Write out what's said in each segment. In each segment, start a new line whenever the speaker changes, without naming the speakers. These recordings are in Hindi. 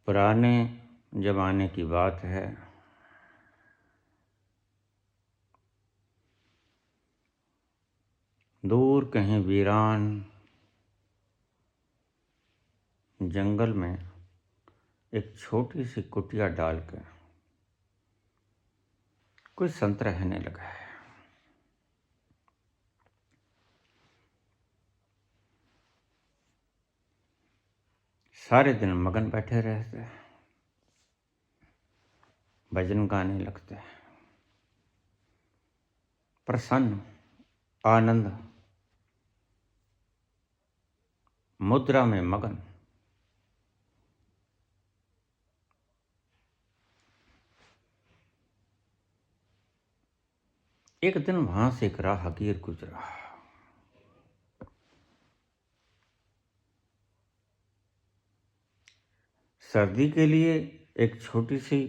पुराने जमाने की बात है। दूर कहीं वीरान जंगल में एक छोटी सी कुटिया डाल के कोई संत रहने लगा है। सारे दिन मगन बैठे रहते हैं, भजन गाने लगते हैं, प्रसन्न आनंद मुद्रा में मगन। एक दिन वहां से एक राहगीर गुजरा। सर्दी के लिए एक छोटी सी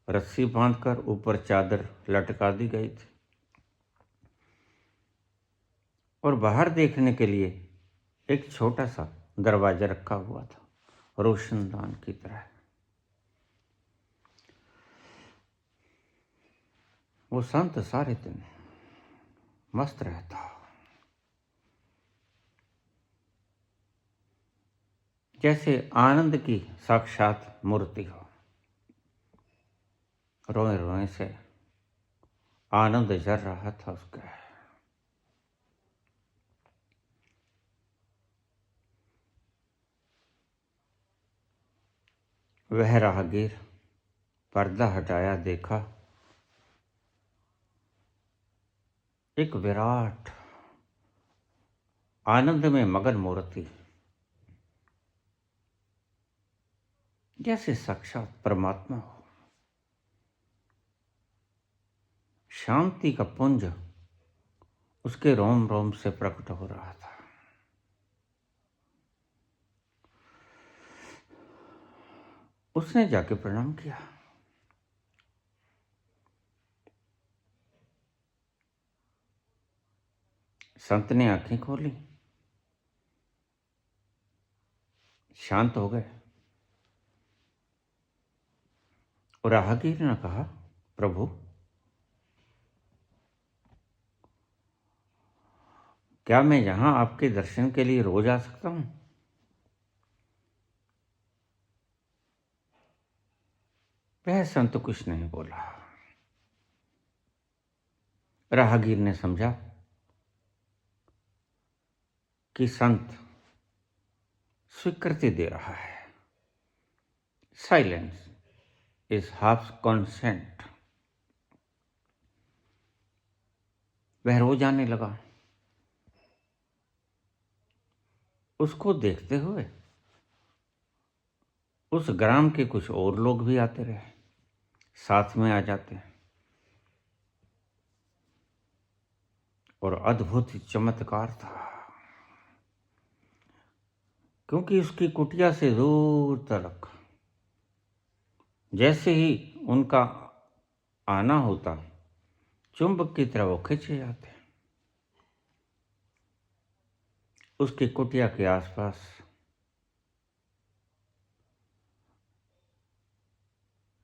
रस्सी बांधकर ऊपर चादर लटका दी गई थी और बाहर देखने के लिए एक छोटा सा दरवाजा रखा हुआ था, रोशनदान की तरह। वो संत सारे दिन मस्त रहता, जैसे आनंद की साक्षात मूर्ति हो। रोए रोए से आनंद झर रहा था उसका। वह राहगीर पर्दा हटाया, देखा एक विराट आनंद में मगन मूर्ति, जैसे साक्षात परमात्मा हो। शांति का पुंज उसके रोम रोम से प्रकट हो रहा था। उसने जाके प्रणाम किया। संत ने आंखें खोली, शांत हो गए और राहगीर ने कहा, प्रभु, क्या मैं यहां आपके दर्शन के लिए रोज आ सकता हूं? वह संत कुछ नहीं बोला। राहगीर ने समझा कि संत स्वीकृति दे रहा है। Silence is half consent. वह रोज आने लगा। उसको देखते हुए उस ग्राम के कुछ और लोग भी आते रहे, साथ में आ जाते, और अद्भुत चमत्कार था, क्योंकि उसकी कुटिया से दूर तक जैसे ही उनका आना होता, चुंबक की तरह वो खींचे जाते। उसकी कुटिया के आसपास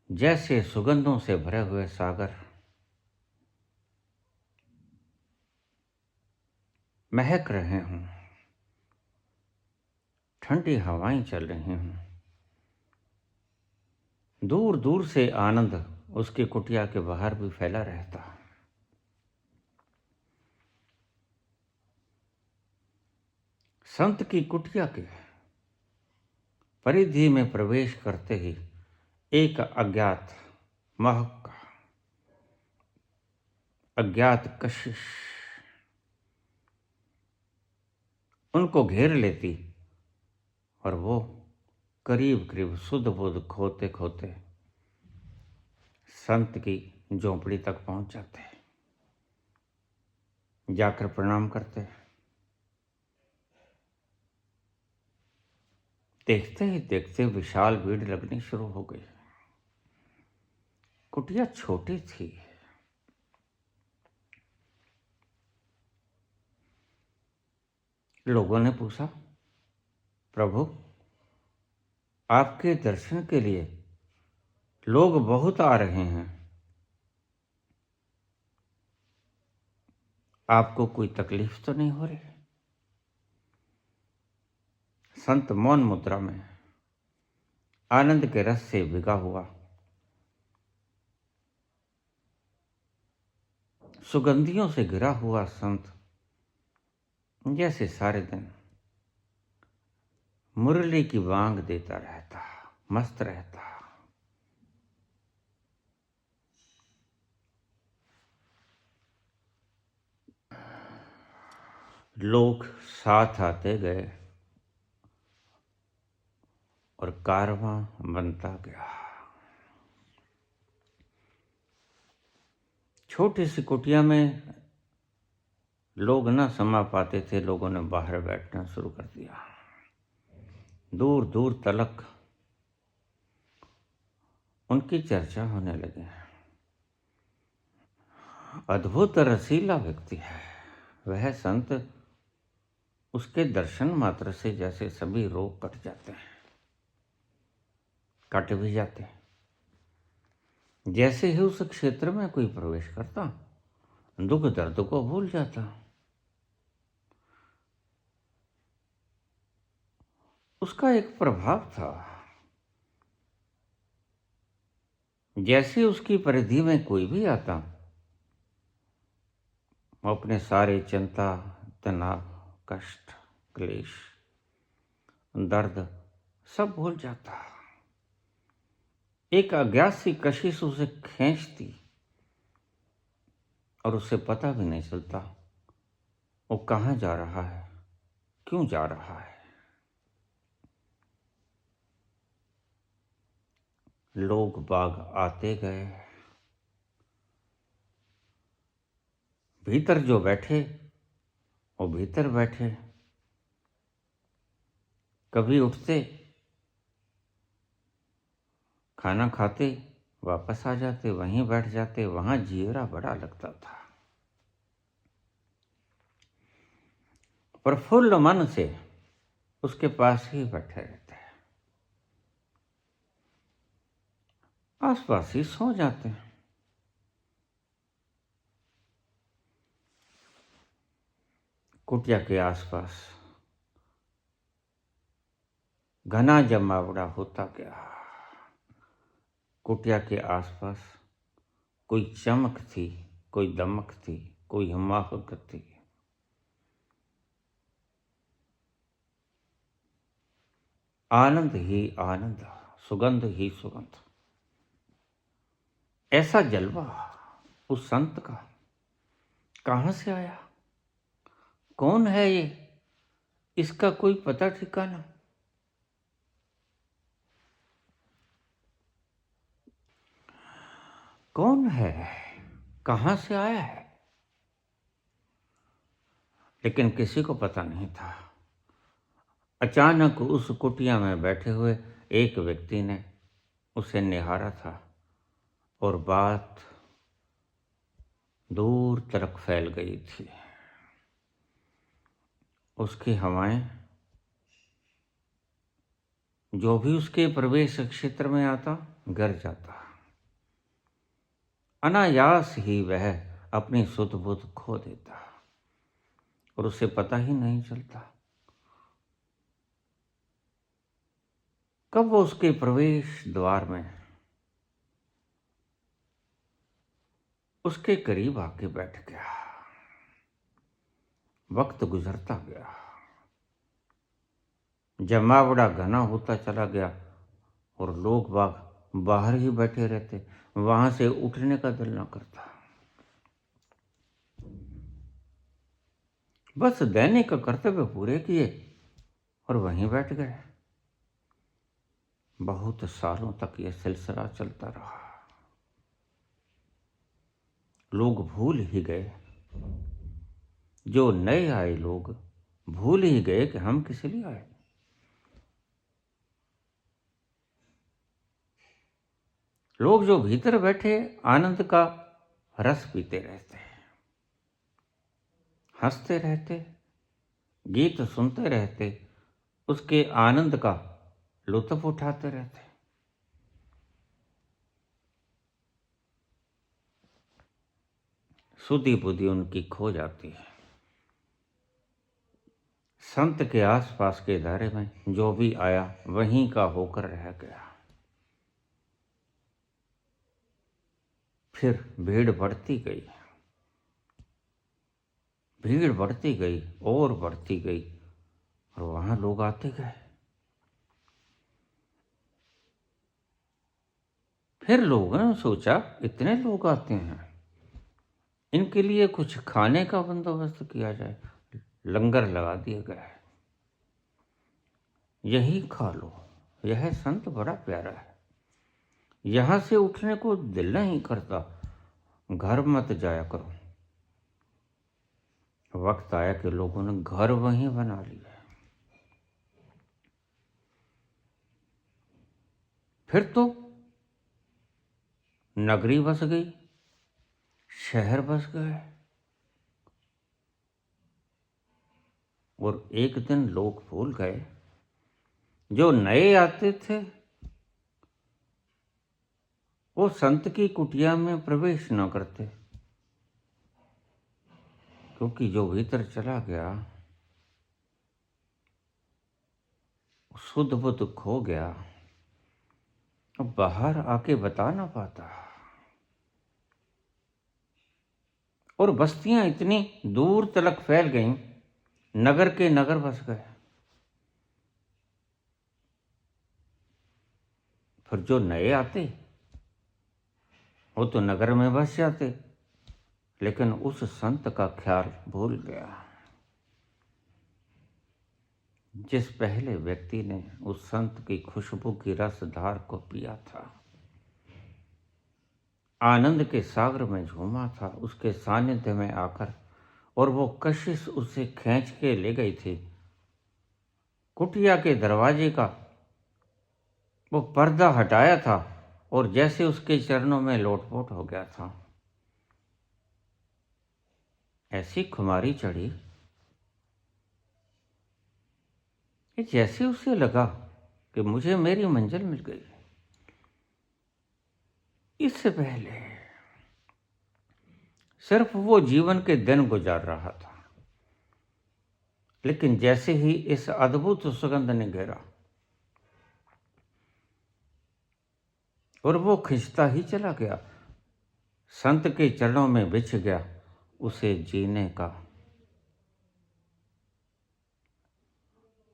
जैसे सुगंधों से भरे हुए सागर महक रहे हों, ठंडी हवाएं चल रही हों। दूर दूर से आनंद उसकी कुटिया के बाहर भी फैला रहता। संत की कुटिया के परिधि में प्रवेश करते ही एक अज्ञात महक, अज्ञात कशिश उनको घेर लेती और वो करीब करीब शुद्ध बुद्ध खोते खोते संत की झोंपड़ी तक पहुंच जाते, जाकर प्रणाम करते। देखते ही देखते विशाल भीड़ लगनी शुरू हो गई। कुटिया छोटी थी। लोगों ने पूछा, प्रभु, आपके दर्शन के लिए लोग बहुत आ रहे हैं। आपको कोई तकलीफ तो नहीं हो रही? संत मौन मुद्रा में आनंद के रस से भिगा हुआ, सुगंधियों से घिरा हुआ संत जैसे सारे दिन मुरली की वांग देता रहता, मस्त रहता। लोग साथ आते गए और कारवां बनता गया। छोटी सी कुटिया में लोग न समा पाते थे, लोगों ने बाहर बैठना शुरू कर दिया। दूर दूर तलक उनकी चर्चा होने लगी। अद्भुत रसीला व्यक्ति है वह संत, उसके दर्शन मात्र से जैसे सभी रोग कट जाते हैं, कट भी जाते हैं। जैसे ही उस क्षेत्र में कोई प्रवेश करता, दुख दर्द को भूल जाता। उसका एक प्रभाव था, जैसे उसकी परिधि में कोई भी आता, वो अपने सारे चिंता, तनाव, कष्ट, क्लेश, दर्द सब भूल जाता। एक अज्ञात सी कशिश उसे खींचती और उसे पता भी नहीं चलता वो कहाँ जा रहा है, क्यों जा रहा है। लोग बाग आते गए, भीतर जो बैठे वो भीतर बैठे, कभी उठते, खाना खाते, वापस आ जाते, वहीं बैठ जाते। वहां जियरा बड़ा लगता था। प्रफुल्ल मन से उसके पास ही बैठे रहते हैं, आसपास ही सो जाते हैं। कुटिया के आसपास घना जमावड़ा होता गया। कुटिया के आसपास कोई चमक थी, कोई दमक थी, कोई हिमाकत थी। आनंद ही आनंद, सुगंध ही सुगंध। ऐसा जलवा उस संत का कहां से आया? कौन है ये? इसका कोई पता ठिकाना? कौन है? कहां से आया है? लेकिन किसी को पता नहीं था। अचानक उस कुटिया में बैठे हुए एक व्यक्ति ने उसे निहारा था और बात दूर तक फैल गई थी। उसकी हवाएं जो भी उसके प्रवेश क्षेत्र में आता, गिर जाता। अनायास ही वह अपनी सुध बुध खो देता और उसे पता ही नहीं चलता कब वो उसके प्रवेश द्वार में उसके करीब आके बैठ गया। वक्त गुजरता गया, जमावड़ा घना होता चला गया और लोग बाग बाहर ही बैठे रहते, वहां से उठने का दिल न करता। बस दैनिक कर्तव्य पूरे किए और वहीं बैठ गए। बहुत सालों तक यह सिलसिला चलता रहा। लोग भूल ही गए, जो नए आए लोग भूल ही गए कि हम किस लिए आए। लोग जो भीतर बैठे आनंद का रस पीते रहते, हंसते रहते, गीत सुनते रहते, उसके आनंद का लुत्फ उठाते रहते। सुधी बुद्धि उनकी खो जाती है। संत के आसपास के दायरे में जो भी आया वहीं का होकर रह गया। फिर भीड़ बढ़ती गई, भीड़ बढ़ती गई और बढ़ती गई, और वहां लोग आते गए। फिर लोगों ने सोचा इतने लोग आते हैं, इनके लिए कुछ खाने का बंदोबस्त किया जाए। लंगर लगा दिए गए, यही खा लो, यह संत बड़ा प्यारा है, यहां से उठने को दिल नहीं करता, घर मत जाया करो। वक्त आया कि लोगों ने घर वहीं बना लिया। फिर तो नगरी बस गई, शहर बस गए, और एक दिन लोग भूल गए, जो नए आते थे वो संत की कुटिया में प्रवेश न करते, क्योंकि जो भीतर चला गया शुद्ध बुद्ध खो गया, अब बाहर आके बता ना पाता। और बस्तियां इतनी दूर तलक फैल गईं, नगर के नगर बस गए। फिर जो नए आते वो तो नगर में बस जाते, लेकिन उस संत का ख्याल भूल गया जिस पहले व्यक्ति ने उस संत की खुशबू की रसधार को पिया था, आनंद के सागर में झूमा था, उसके सानिध्य में आकर, और वो कशिश उसे खींच के ले गई थी। कुटिया के दरवाजे का वो पर्दा हटाया था और जैसे उसके चरणों में लोटपोट हो गया था। ऐसी खुमारी चढ़ी कि जैसे उसे लगा कि मुझे मेरी मंजिल मिल गई। इससे पहले सिर्फ वो जीवन के दिन गुजार रहा था, लेकिन जैसे ही इस अद्भुत सुगंध ने घेरा और वो खिंचता ही चला गया, संत के चरणों में बिछ गया, उसे जीने का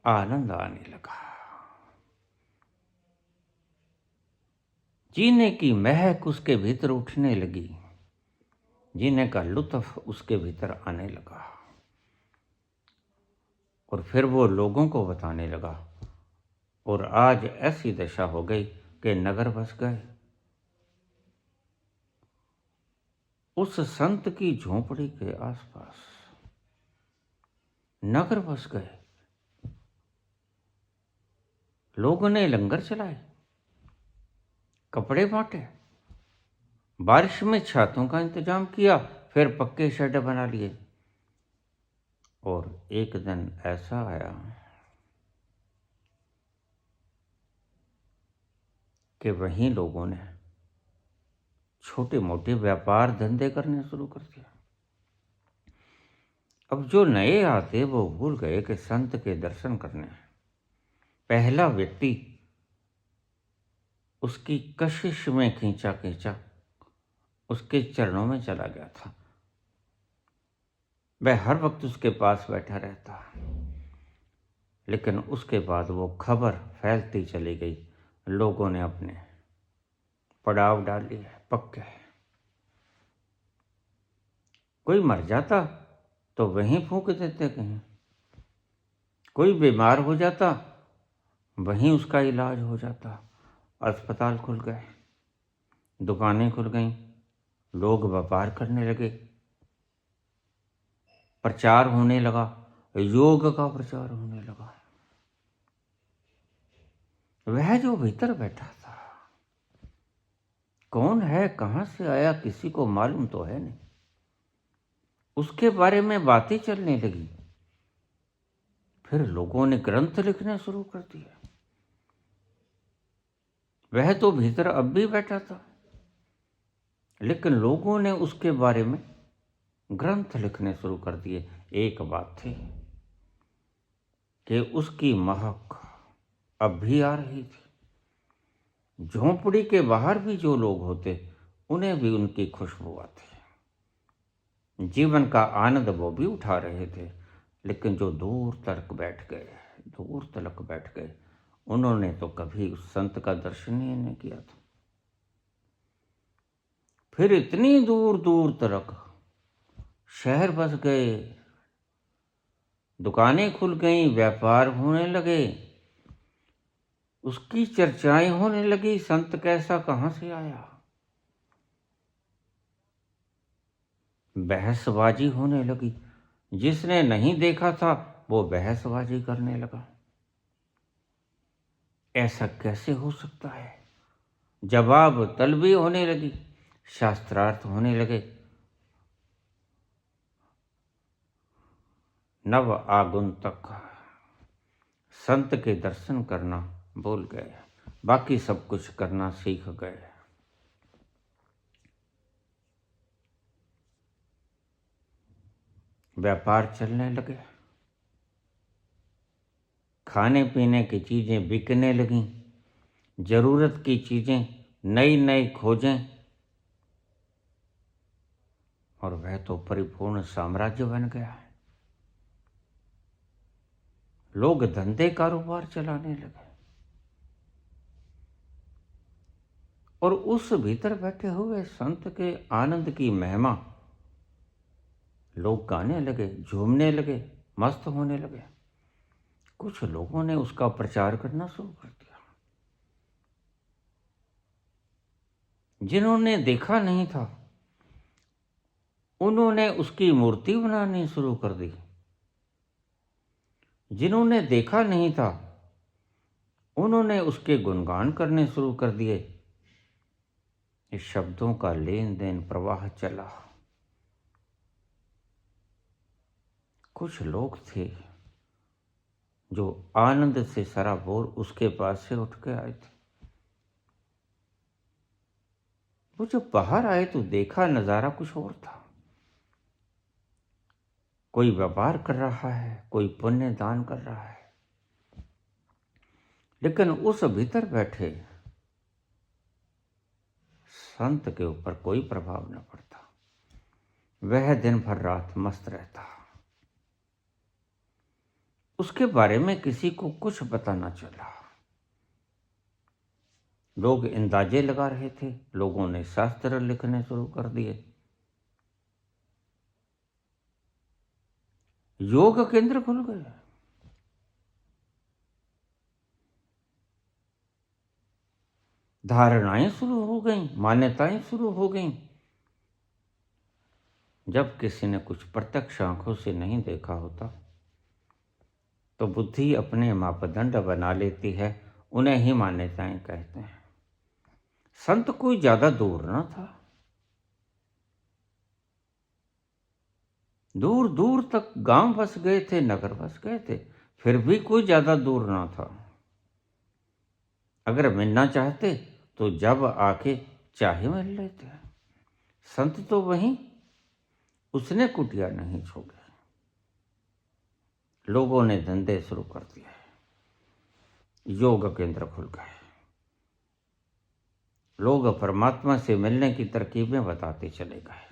आनंद आने लगा, जीने की महक उसके भीतर उठने लगी, जीने का लुत्फ उसके भीतर आने लगा। और फिर वो लोगों को बताने लगा, और आज ऐसी दशा हो गई कि नगर बस गए। उस संत की झोंपड़ी के आसपास नगर बस गए। लोगों ने लंगर चलाए, कपड़े बांटे, बारिश में छातों का इंतजाम किया, फिर पक्के शेड बना लिए। और एक दिन ऐसा आया कि वहीं लोगों ने छोटे मोटे व्यापार धंधे करने शुरू कर दिया। अब जो नए आते वो भूल गए कि संत के दर्शन करने पहला व्यक्ति उसकी कशिश में खींचा खींचा उसके चरणों में चला गया था। वह हर वक्त उसके पास बैठा रहता, लेकिन उसके बाद वो खबर फैलती चली गई, लोगों ने अपने पड़ाव डाल लिए पक्के। कोई मर जाता तो वहीं फूंक देते कहीं, कोई बीमार हो जाता वहीं उसका इलाज हो जाता। अस्पताल खुल गए, दुकानें खुल गईं, लोग व्यापार करने लगे, प्रचार होने लगा, योग का प्रचार होने लगा। वह जो भीतर बैठा था कौन है, कहां से आया, किसी को मालूम तो है नहीं। उसके बारे में बातें चलने लगी। फिर लोगों ने ग्रंथ लिखने शुरू कर दिए, वह तो भीतर अब भी बैठा था, लेकिन लोगों ने उसके बारे में ग्रंथ लिखने शुरू कर दिए। एक बात थी कि उसकी महक अब भी आ रही थी। झोंपड़ी के बाहर भी जो लोग होते, उन्हें भी उनकी खुशबू आती। जीवन का आनंद वो भी उठा रहे थे, लेकिन जो दूर तक बैठ गए, उन्होंने तो कभी उस संत का दर्शन ही नहीं किया था। फिर इतनी दूर दूर तक शहर बस गए, दुकानें खुल गईं, व्यापार होने लगे, उसकी चर्चाएं होने लगी। संत कैसा कहां से आया, बहसबाजी होने लगी। जिसने नहीं देखा था वो बहसबाजी करने लगा। ऐसा कैसे हो सकता है? जवाब तलबी होने लगी, शास्त्रार्थ होने लगे। नव आगंतुक संत के दर्शन करना भूल गए, बाकी सब कुछ करना सीख गए। व्यापार चलने लगे, खाने पीने की चीजें बिकने लगीं, जरूरत की चीजें नई नई खोजें, और वह तो परिपूर्ण साम्राज्य बन गया। लोग धंधे कारोबार चलाने लगे, और उस भीतर बैठे हुए संत के आनंद की महिमा लोग गाने लगे, झूमने लगे, मस्त होने लगे। कुछ लोगों ने उसका प्रचार करना शुरू कर दिया। जिन्होंने देखा नहीं था, उन्होंने उसकी मूर्ति बनानी शुरू कर दी। जिन्होंने देखा नहीं था, उन्होंने उसके गुणगान करने शुरू कर दिए। इस शब्दों का लेन देन प्रवाह चला। कुछ लोग थे जो आनंद से सराबोर उसके पास से उठ के आए थे। वो जब बाहर आए तो देखा नजारा कुछ और था। कोई व्यापार कर रहा है, कोई पुण्य दान कर रहा है, लेकिन उस भीतर बैठे संत के ऊपर कोई प्रभाव न पड़ता। वह दिन भर रात मस्त रहता। उसके बारे में किसी को कुछ पता न चला। लोग अंदाजे लगा रहे थे, लोगों ने शास्त्र लिखने शुरू कर दिए। योग केंद्र खुल गए। धारणाएं शुरू हो गईं, मान्यताएं शुरू हो गईं। जब किसी ने कुछ प्रत्यक्ष आंखों से नहीं देखा होता, तो बुद्धि अपने मापदंड बना लेती है, उन्हें ही मान्यताएं कहते हैं। संत कोई ज्यादा दूर न था। दूर दूर तक गांव बस गए थे, नगर बस गए थे, फिर भी कोई ज्यादा दूर ना था। अगर मिलना चाहते तो जब आके चाहे मिल लेते। संत तो वहीं, उसने कुटिया नहीं छोड़े। लोगों ने धंधे शुरू कर दिए, योग केंद्र खुल गए। लोग परमात्मा से मिलने की तरकीबें बताते चले गए।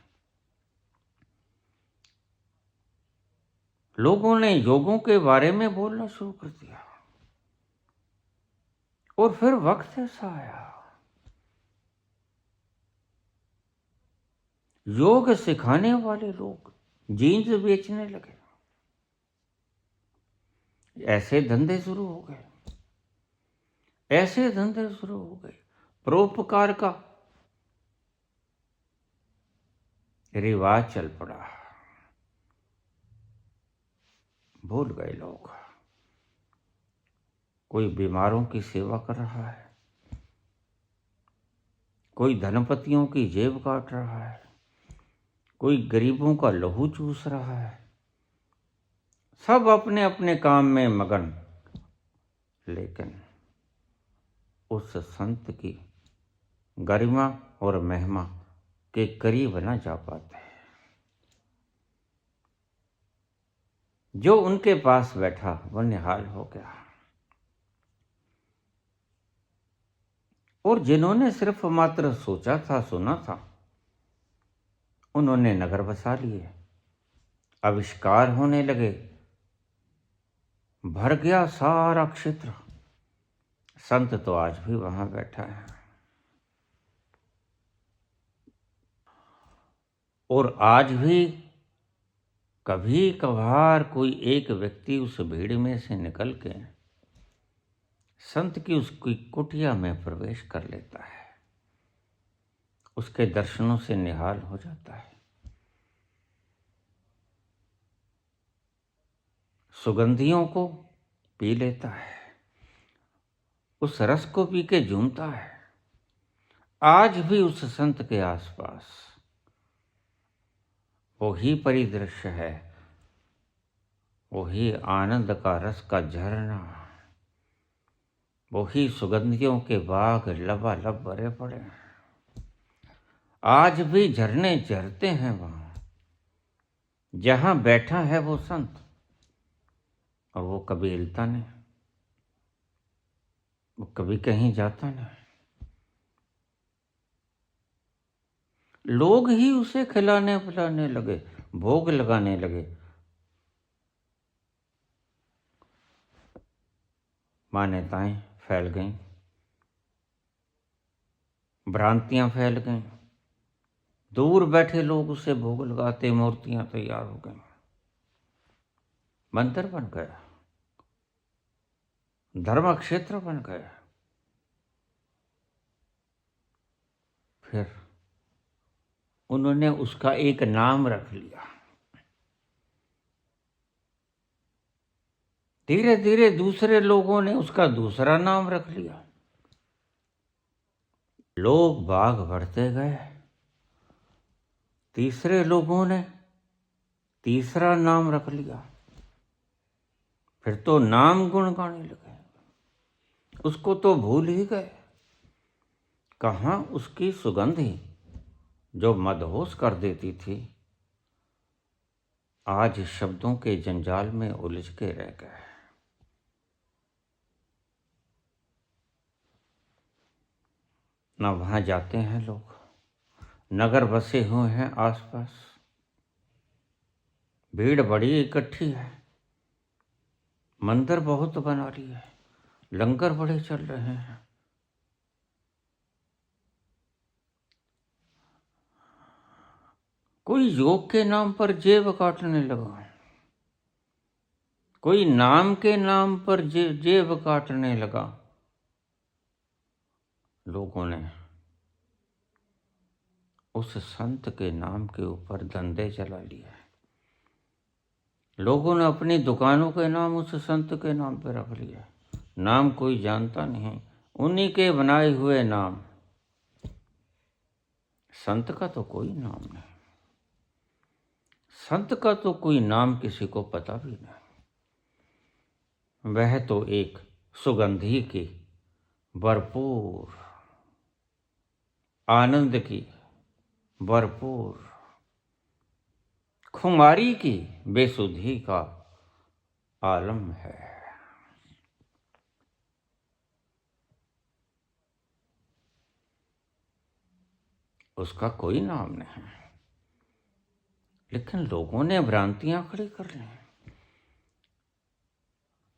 लोगों ने योगों के बारे में बोलना शुरू कर दिया। और फिर वक्त ऐसा आया, योग सिखाने वाले लोग जीन्स बेचने लगे। ऐसे धंधे शुरू हो गए, ऐसे धंधे शुरू हो गए। परोपकार का रिवाज चल पड़ा। भूल गए लोग। कोई बीमारों की सेवा कर रहा है, कोई धनपतियों की जेब काट रहा है, कोई गरीबों का लहू चूस रहा है। सब अपने अपने काम में मगन, लेकिन उस संत की गरिमा और महिमा के करीब न जा पाते। जो उनके पास बैठा वह निहाल हो गया, और जिन्होंने सिर्फ मात्र सोचा था, सुना था, उन्होंने नगर बसा लिए, आविष्कार होने लगे, भर गया सारा क्षेत्र। संत तो आज भी वहां बैठा है, और आज भी कभी कभार कोई एक व्यक्ति उस भीड़ में से निकल के संत की उसकी कुटिया में प्रवेश कर लेता है, उसके दर्शनों से निहाल हो जाता है, सुगंधियों को पी लेता है, उस रस को पी के झूमता है। आज भी उस संत के आसपास वही परिदृश्य है, वही आनंद का रस का झरना, वही सुगंधियों के बाग लबालब भरे पड़े हैं। आज भी झरने झरते हैं वहां, जहां बैठा है वो संत, और वो कभी हिलता नहीं, वो कभी कहीं जाता नहीं। लोग ही उसे खिलाने पिलाने लगे, भोग लगाने लगे। मान्यताएं फैल गईं, भ्रांतियां फैल गईं, दूर बैठे लोग उसे भोग लगाते, मूर्तियां तैयार हो गईं, मंदिर बन गया, धर्म क्षेत्र बन गया। फिर उन्होंने उसका एक नाम रख लिया। धीरे धीरे दूसरे लोगों ने उसका दूसरा नाम रख लिया। लोग बाग बढ़ते गए, तीसरे लोगों ने तीसरा नाम रख लिया। फिर तो नाम गुण गाने लगे, उसको तो भूल ही गए। कहाँ उसकी सुगंधी जो मदहोश कर देती थी, आज शब्दों के जंजाल में उलझ के रह गए। न वहां जाते हैं लोग, नगर बसे हुए हैं आसपास, भीड़ बड़ी इकट्ठी है, मंदिर बहुत बना लिए है, लंगर बड़े चल रहे हैं। कोई योग के नाम पर जेब काटने लगा, कोई नाम के नाम पर जेब काटने लगा। लोगों ने उस संत के नाम के ऊपर धंधे चला लिए। लोगों ने अपनी दुकानों के नाम उस संत के नाम पर रख लिए। नाम कोई जानता नहीं, उन्हीं के बनाए हुए नाम। संत का तो कोई नाम नहीं, संत का तो कोई नाम किसी को पता भी नहीं। वह तो एक सुगंधी की भरपूर, आनंद की भरपूर, खुमारी की बेसुधी का आलम है। उसका कोई नाम नहीं, लेकिन लोगों ने भ्रांतियां खड़ी कर ली।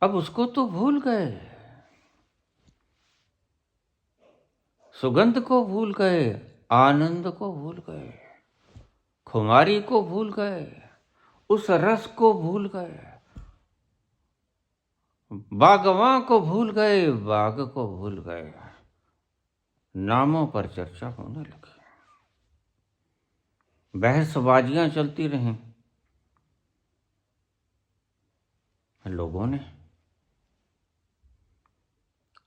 अब उसको तो भूल गए, सुगंध को भूल गए, आनंद को भूल गए, खुमारी को भूल गए, उस रस को भूल गए, बागवां को भूल गए, बाग को भूल गए। नामों पर चर्चा होने लगी, बहसबाजियां चलती रहीं। लोगों ने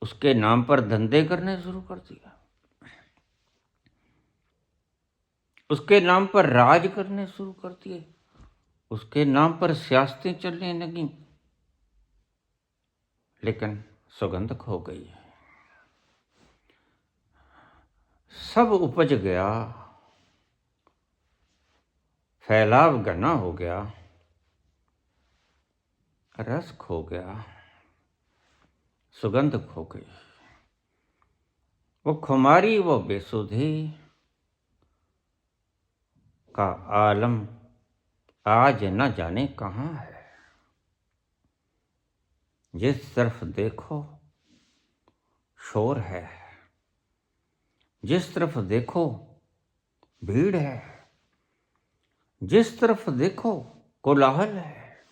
उसके नाम पर धंधे करने शुरू कर दिया, उसके नाम पर राज करने शुरू कर दिए, उसके नाम पर सियासतें चलने लगी। लेकिन सुगंध खो गई है। सब उपज गया, फैलाव घना हो गया, रस खो गया, सुगंध खो गई। वो खुमारी, वो बेसुधी का आलम आज न जाने कहाँ है। जिस तरफ देखो शोर है, जिस तरफ देखो भीड़ है, जिस तरफ देखो कोलाहल है।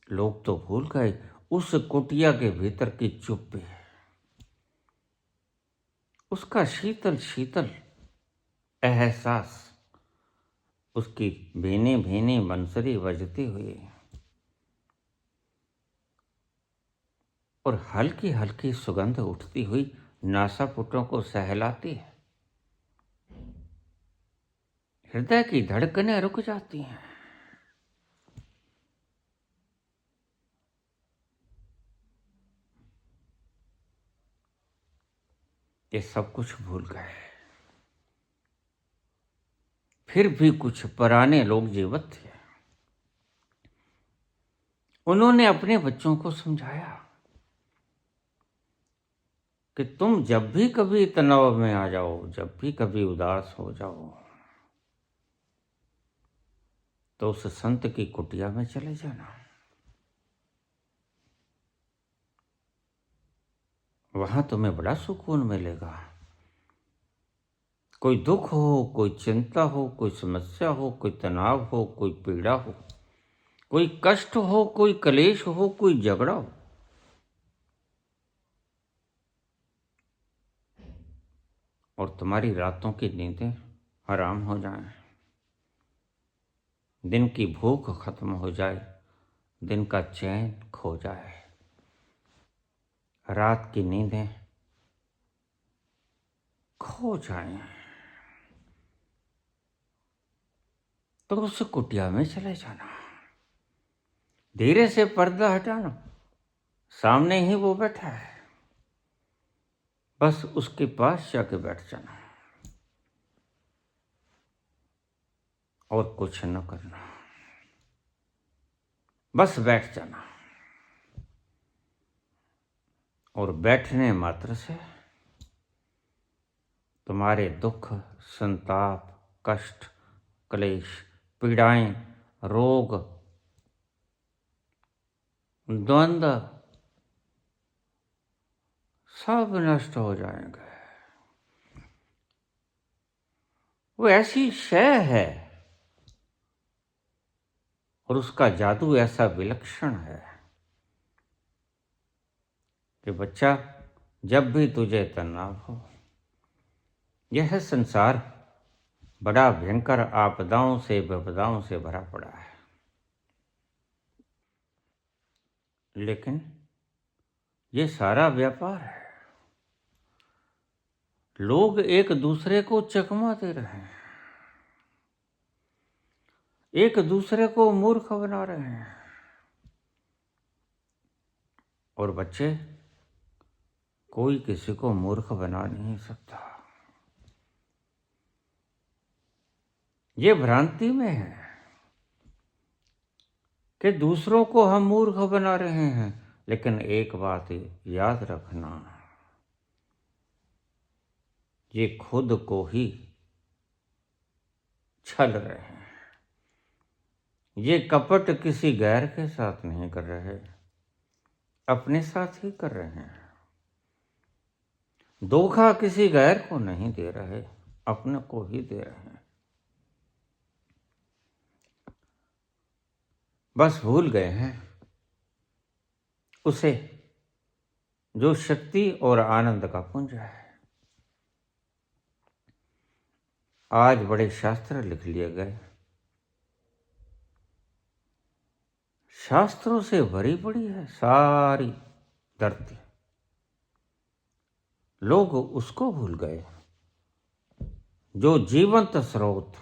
लोग तो भूल गए उस कुटिया के भीतर की चुप्पी, उसका शीतल शीतल एहसास, उसकी भीनी भीनी बंसरी बजती हुई और हल्की हल्की सुगंध उठती हुई नासापुटों को सहलाती है। हृदय की धड़कनें रुक जाती हैं। ये सब कुछ भूल गए। फिर भी कुछ पुराने लोग जीवित थे। उन्होंने अपने बच्चों को समझाया कि तुम जब भी कभी तनाव में आ जाओ, जब भी कभी उदास हो जाओ, तो उस संत की कुटिया में चले जाना। वहां तुम्हें बड़ा सुकून मिलेगा। कोई दुख हो, कोई चिंता हो, कोई समस्या हो, कोई तनाव हो, कोई पीड़ा हो, कोई कष्ट हो, कोई कलेश हो, कोई झगड़ा हो, और तुम्हारी रातों की नींदें हराम हो जाएं, दिन की भूख खत्म हो जाए, दिन का चैन खो जाए, रात की नींदें खो जाएं, तो उस कुटिया में चले जाना। धीरे से पर्दा हटाना, सामने ही वो बैठा है, बस उसके पास जाके बैठ जाना और कुछ न करना, बस बैठ जाना। और बैठने मात्र से तुम्हारे दुख, संताप, कष्ट, क्लेश, पीड़ाएं, रोग, द्वंद्व सब नष्ट हो जाएंगे। वो ऐसी शय है और उसका जादू ऐसा विलक्षण है कि बच्चा, जब भी तुझे तनाव हो, यह संसार बड़ा भयंकर आपदाओं से, विपदाओं से भरा पड़ा है, लेकिन ये सारा व्यापार है। लोग एक दूसरे को चकमा दे रहे हैं, एक दूसरे को मूर्ख बना रहे हैं, और बच्चे, कोई किसी को मूर्ख बना नहीं सकता। ये भ्रांति में है कि दूसरों को हम मूर्ख बना रहे हैं, लेकिन एक बात याद रखना, ये खुद को ही छल रहे हैं। ये कपट किसी गैर के साथ नहीं कर रहे, अपने साथ ही कर रहे हैं। धोखा किसी गैर को नहीं दे रहे, अपने को ही दे रहे हैं। बस भूल गए हैं उसे जो शक्ति और आनंद का पुंज है। आज बड़े शास्त्र लिख लिए गए, शास्त्रों से भरी पड़ी है सारी धरती, लोग उसको भूल गए जो जीवंत स्रोत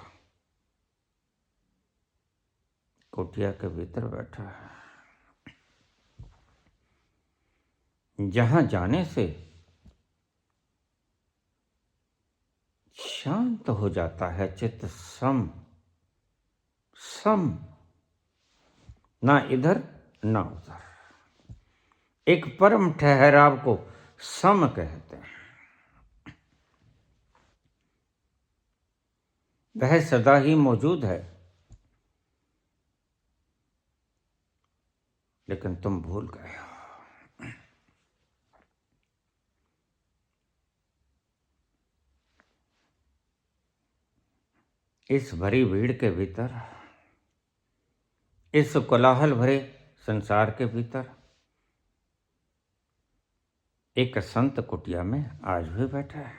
कुटिया के भीतर बैठा है, जहां जाने से शांत हो जाता है चित्त, सम सम, ना इधर ना उधर। एक परम ठहराव को सम कहते हैं। वह सदा ही मौजूद है, लेकिन तुम भूल गए हो। इस भरी भीड़ के भीतर, इस कोलाहल भरे संसार के भीतर, एक संत कुटिया में आज भी बैठा है।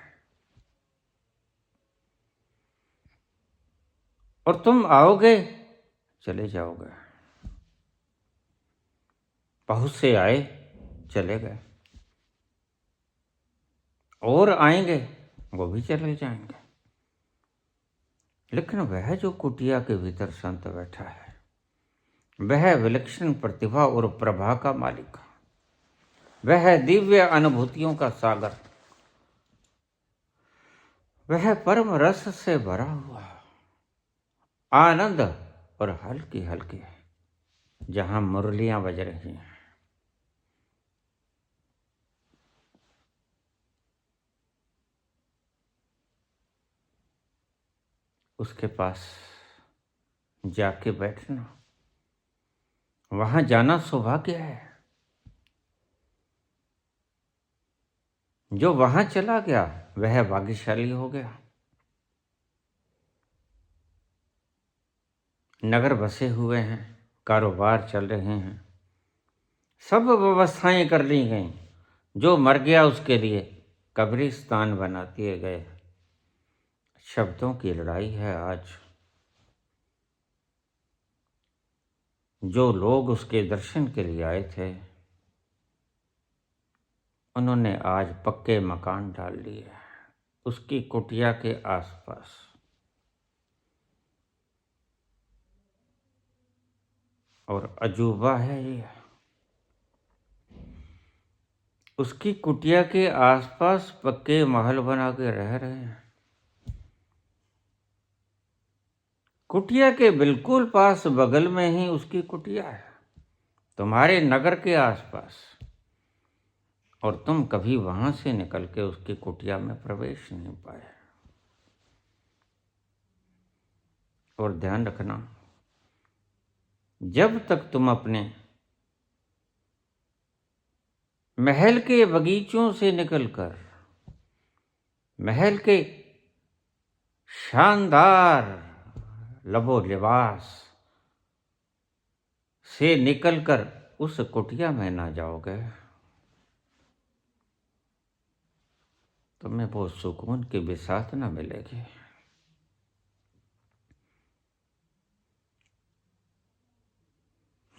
और तुम आओगे, चले जाओगे। बहुत से आए, चले गए, और आएंगे, वो भी चले जाएंगे। लेकिन वह जो कुटिया के भीतर संत बैठा है, वह विलक्षण प्रतिभा और प्रभा का मालिक, वह दिव्य अनुभूतियों का सागर, वह परम रस से भरा हुआ आनंद और हल्की हल्की जहां मुरलियां बज रही हैं, उसके पास जाके बैठना, वहां जाना सौभाग्य है। जो वहां चला गया वह भाग्यशाली हो गया। नगर बसे हुए हैं, कारोबार चल रहे हैं, सब व्यवस्थाएं कर ली गईं। जो मर गया उसके लिए कब्रिस्तान बना दिए गए। शब्दों की लड़ाई है आज। जो लोग उसके दर्शन के लिए आए थे, उन्होंने आज पक्के मकान डाल लिए उसकी कुटिया के आसपास। और अजूबा है ये, उसकी कुटिया के आसपास पक्के महल बना के रह रहे हैं। कुटिया के बिल्कुल पास बगल में ही उसकी कुटिया है, तुम्हारे नगर के आसपास। और तुम कभी वहां से निकल के उसकी कुटिया में प्रवेश नहीं पाए। और ध्यान रखना, जब तक तुम अपने महल के बगीचों से निकलकर, महल के शानदार लबो लिबास से निकलकर उस कुटिया में ना जाओगे, तुम्हें वो सुकून की बिसात ना मिलेगी।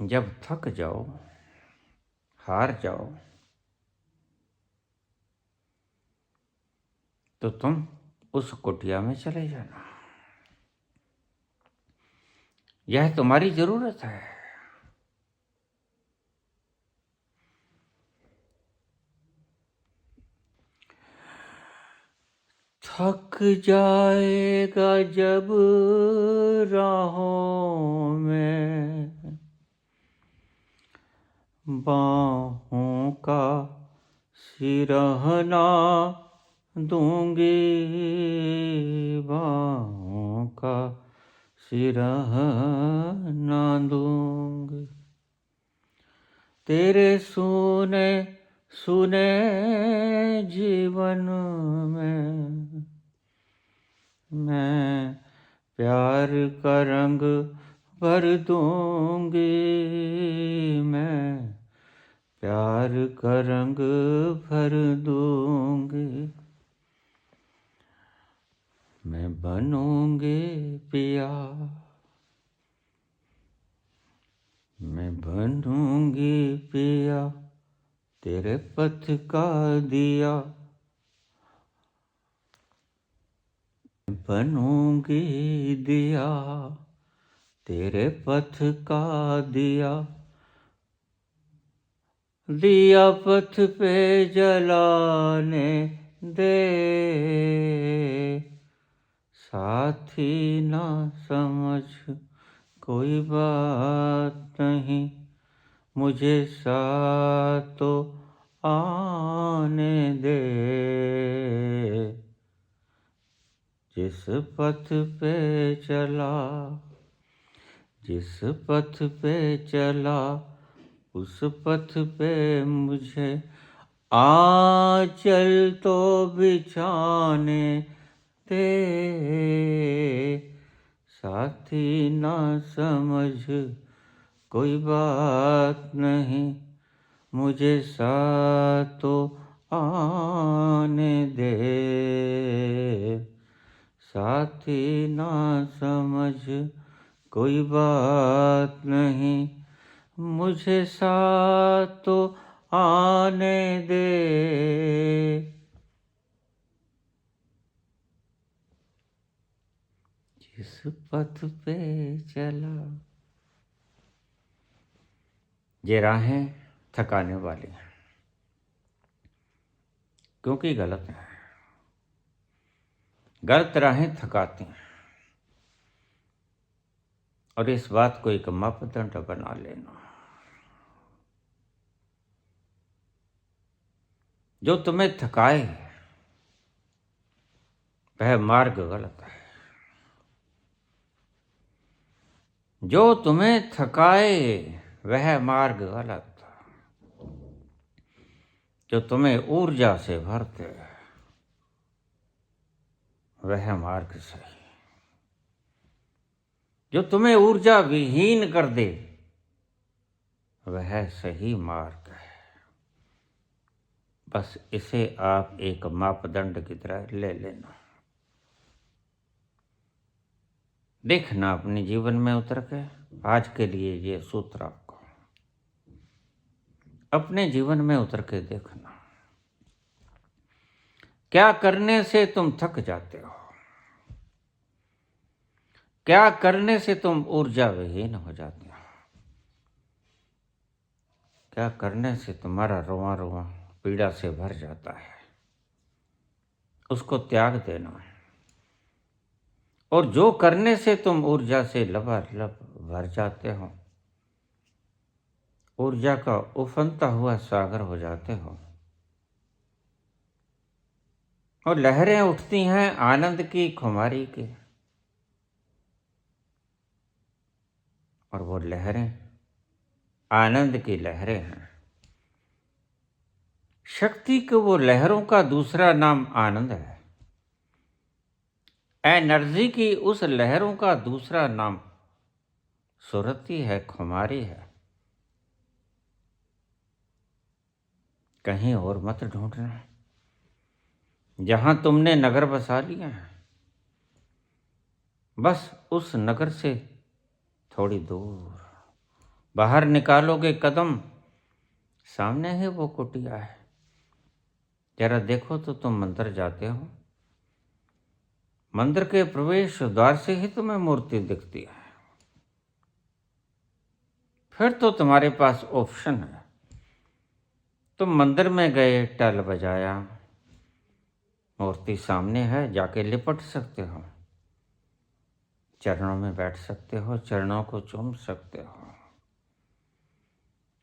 जब थक जाओ, हार जाओ, तो तुम उस कुटिया में चले जाना। यह तुम्हारी जरूरत है। थक जाएगा जब राहों में, बाहों का सिरहना दूंगी, बाहों का सिरहना दूंगी। तेरे सुने सुने जीवन में मैं प्यार का रंग भर दूंगी, मैं प्यार का रंग भर दूंगी। मैं बनूंगी पिया, मैं बनूंगी पिया, तेरे पथ का दिया, बनूंगी दिया, तेरे पथ का दिया, दिया पथ पे जलाने दे, साथी ना समझ कोई बात नहीं, मुझे साथ तो आने दे। जिस पथ पे चला, जिस पथ पे चला, उस पथ पे मुझे आंचल तो बिछाने दे। साथी ना समझ कोई बात नहीं, मुझे साथ तो आने दे। साथी ना समझ कोई बात नहीं, मुझे साथ तो आने दे। जिस पथ पे चला। ये राहें थकाने वाली हैं, क्योंकि गलत है। गलत राहें थकाती हैं, और इस बात को एक मापदंड बना लेना। जो तुम्हें थकाए वह मार्ग गलत है। जो तुम्हें थकाए वह मार्ग गलत। जो तुम्हें ऊर्जा से भरते वह मार्ग सही। जो तुम्हें ऊर्जा विहीन कर दे वह सही मार्ग है। बस इसे आप एक मापदंड की तरह ले लेना। देखना अपने जीवन में उतर के। आज के लिए ये सूत्र आपको अपने जीवन में उतर के देखना। क्या करने से तुम थक जाते हो? क्या करने से तुम ऊर्जा विहीन हो जाते हो? क्या करने से तुम्हारा रोआ रोआ पीड़ा से भर जाता है? उसको त्याग देना। और जो करने से तुम ऊर्जा से लबालब भर जाते हो, ऊर्जा का उफनता हुआ सागर हो जाते हो, और लहरें उठती हैं आनंद की खुमारी की। और वो लहरें आनंद की लहरें हैं। शक्ति के वो लहरों का दूसरा नाम आनंद है। एनर्जी की उस लहरों का दूसरा नाम सुरती है, खुमारी है। कहीं और मत ढूंढना। जहां तुमने नगर बसा लिया है, बस उस नगर से थोड़ी दूर बाहर निकालोगे कदम, सामने ही वो कुटिया है। जरा देखो तो तुम मंदिर जाते हो, मंदिर के प्रवेश द्वार से ही तुम्हें मूर्ति दिखती है। फिर तो तुम्हारे पास ऑप्शन है। तुम मंदिर में गए, टल बजाया, मूर्ति सामने है, जाके लिपट सकते हो, चरणों में बैठ सकते हो, चरणों को चूम सकते हो,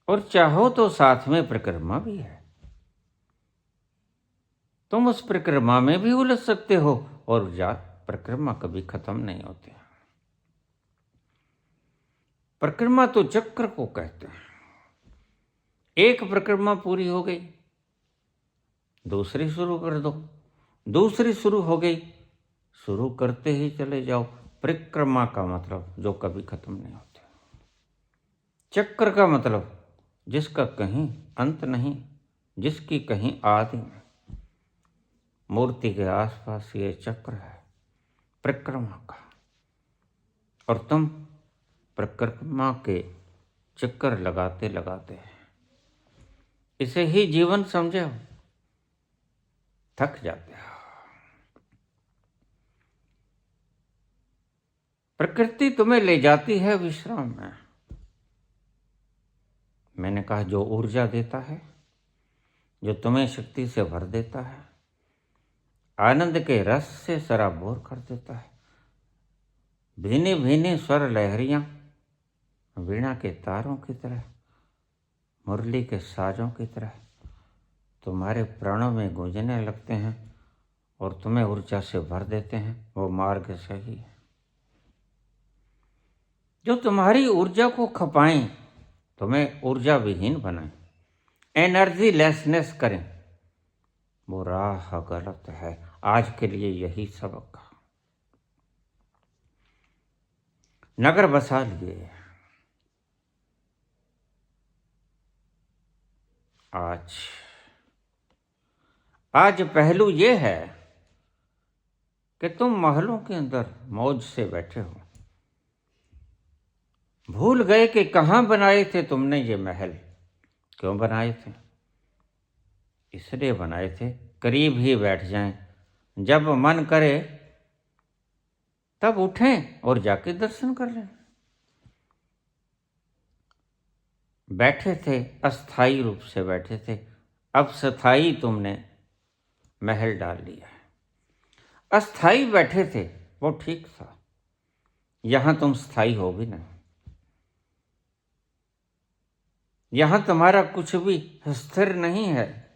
और चाहो तो साथ में परिक्रमा भी है। तुम उस परिक्रमा में भी उलझ सकते हो, और परिक्रमा कभी खत्म नहीं होती। परिक्रमा तो चक्र को कहते हैं। एक परिक्रमा पूरी हो गई, दूसरी शुरू कर दो, दूसरी शुरू हो गई, शुरू करते ही चले जाओ। परिक्रमा का मतलब जो कभी खत्म नहीं होते। चक्र का मतलब जिसका कहीं अंत नहीं, जिसकी कहीं आदि नहीं। मूर्ति के आसपास ये चक्र है परिक्रमा का, और तुम परिक्रमा के चक्कर लगाते लगाते इसे ही जीवन समझे हो, थक जाते हो। प्रकृति तुम्हें ले जाती है विश्राम में। मैंने कहा जो ऊर्जा देता है, जो तुम्हें शक्ति से भर देता है, आनंद के रस से सराबोर कर देता है, भीनी भीनी स्वर लहरियां वीणा के तारों की तरह, मुरली के साजों की तरह तुम्हारे प्राणों में गूंजने लगते हैं और तुम्हें ऊर्जा से भर देते हैं। वो मार्ग सही है। जो तुम्हारी ऊर्जा को खपाएं, तुम्हें ऊर्जा विहीन बनाएं, एनर्जी लेसनेस करें, वो राह गलत है। आज के लिए यही सबक। नगर बसा लिए। आज पहलू ये है कि तुम महलों के अंदर मौज से बैठे हो। भूल गए कि कहाँ बनाए थे तुमने ये महल। क्यों बनाए थे? इसलिए बनाए थे करीब ही बैठ जाएं, जब मन करे तब उठें और जाके दर्शन कर लें। बैठे थे, अस्थाई रूप से बैठे थे, अब स्थाई तुमने महल डाल लिया है। अस्थाई बैठे थे वो ठीक था, यहां तुम स्थाई हो भी नहीं। यहां तुम्हारा कुछ भी स्थिर नहीं है,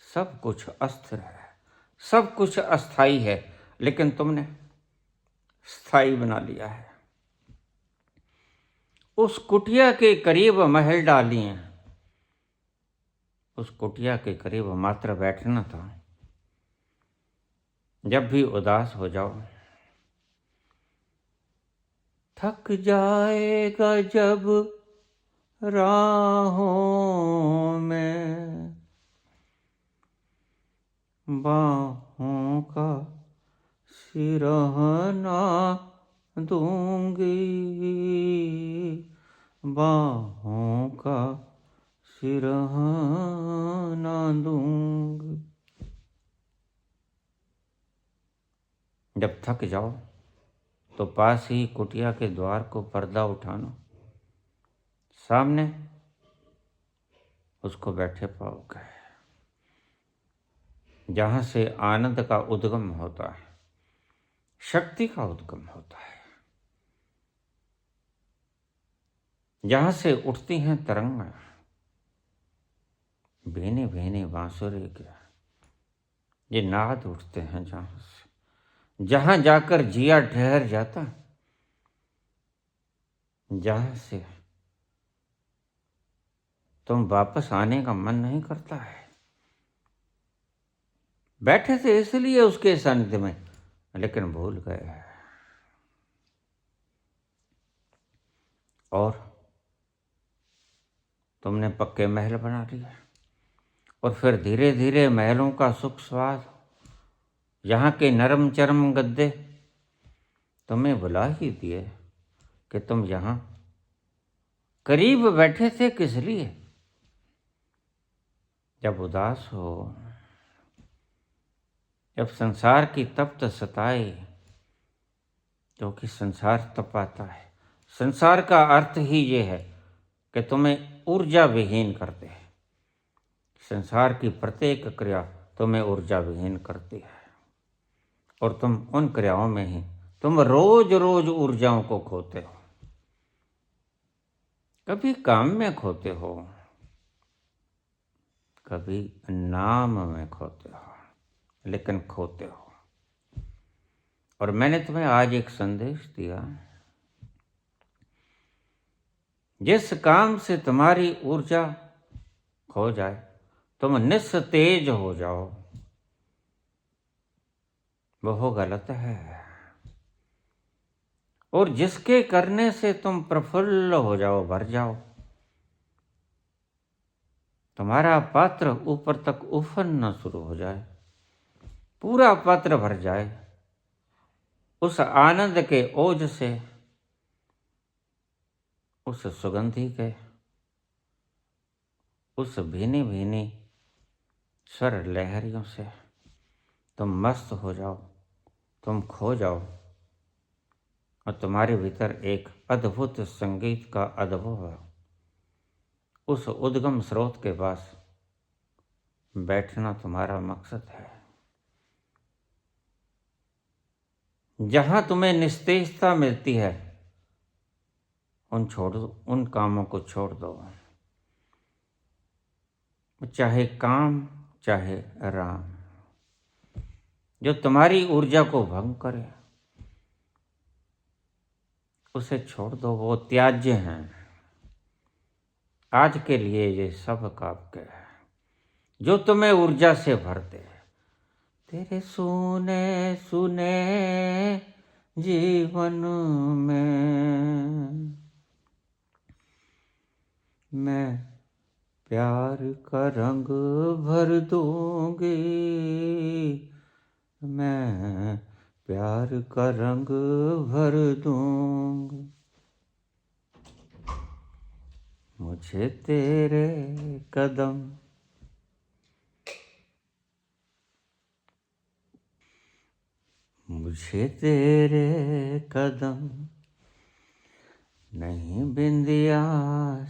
सब कुछ अस्थिर है, सब कुछ अस्थाई है, लेकिन तुमने स्थाई बना लिया है। उस कुटिया के करीब महल डालिए। उस कुटिया के करीब मात्र बैठना था। जब भी उदास हो जाओ, थक जाएगा जब राहों में, बाहों का सिरहना दूंगी, बाहों का सिरहना दूंगी। जब थक जाओ तो पास ही कुटिया के द्वार को पर्दा उठाना, सामने उसको बैठे पाओगे, जहां से आनंद का उद्गम होता है, शक्ति का उद्गम होता है, जहां से उठती हैं तरंगा, भीनी भीनी बांसुरी के ये नाद उठते हैं, जहां जाकर जिया ठहर जाता, जहां से तुम वापस आने का मन नहीं करता है। बैठे थे इसलिए उसके सानिध्य में, लेकिन भूल गए। और तुमने पक्के महल बना लिए, और फिर धीरे धीरे महलों का सुख स्वाद, यहाँ के नरम चरम गद्दे तुम्हें बुला ही दिए कि तुम यहाँ करीब बैठे थे। किस लिए? जब उदास हो, जब संसार की तप्त सताए, क्योंकि संसार तपाता है। संसार का अर्थ ही ये है कि तुम्हें ऊर्जा विहीन करते हैं। संसार की प्रत्येक क्रिया तुम्हें ऊर्जा विहीन करती है, और तुम उन क्रियाओं में ही तुम रोज रोज ऊर्जाओं को खोते हो। कभी काम में खोते हो, कभी नाम में खोते हो, लेकिन खोते हो। और मैंने तुम्हें आज एक संदेश दिया, जिस काम से तुम्हारी ऊर्जा खो जाए, तुम निस्तेज हो जाओ, वो गलत है। और जिसके करने से तुम प्रफुल्ल हो जाओ, भर जाओ, तुम्हारा पात्र ऊपर तक उफनना शुरू हो जाए, पूरा पात्र भर जाए उस आनंद के ओज से, उस सुगंधी के, उस भीनी भीनी स्वर लहरियों से तुम मस्त हो जाओ, तुम खो जाओ, और तुम्हारे भीतर एक अद्भुत संगीत का अनुभव है। उस उद्गम स्रोत के पास बैठना तुम्हारा मकसद है। जहां तुम्हें निस्तेजता मिलती है उन कामों को छोड़ दो, चाहे काम चाहे राम। जो तुम्हारी ऊर्जा को भंग करे उसे छोड़ दो, वो त्याज्य हैं। आज के लिए ये सब काव्य है जो तुम्हें ऊर्जा से भरते हैं। तेरे सुने सुने जीवन में मैं प्यार का रंग भर दूंगी, मैं प्यार का रंग भर दूंगी। मुझे तेरे कदम, मुझे तेरे कदम नहीं बिंदिया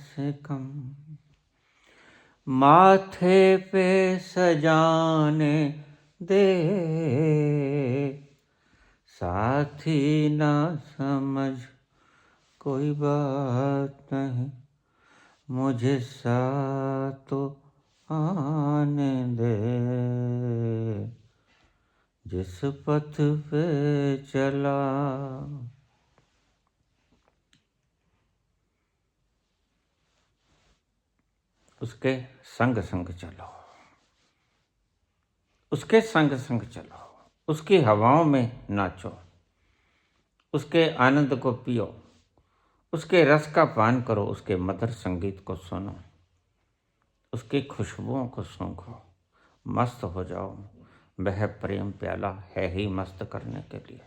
से कम, माथे पे सजाने दे। साथी ना समझ कोई बात नहीं, मुझे साथ तो आने दे। जिस पथ पे चला उसके संग संग चलो, उसके संग संग चलो, उसकी हवाओं में नाचो, उसके आनंद को पियो, उसके रस का पान करो, उसके मधुर संगीत को सुनो, उसकी खुशबुओं को सूंघो, मस्त हो जाओ। वह प्रेम प्याला है ही मस्त करने के लिए।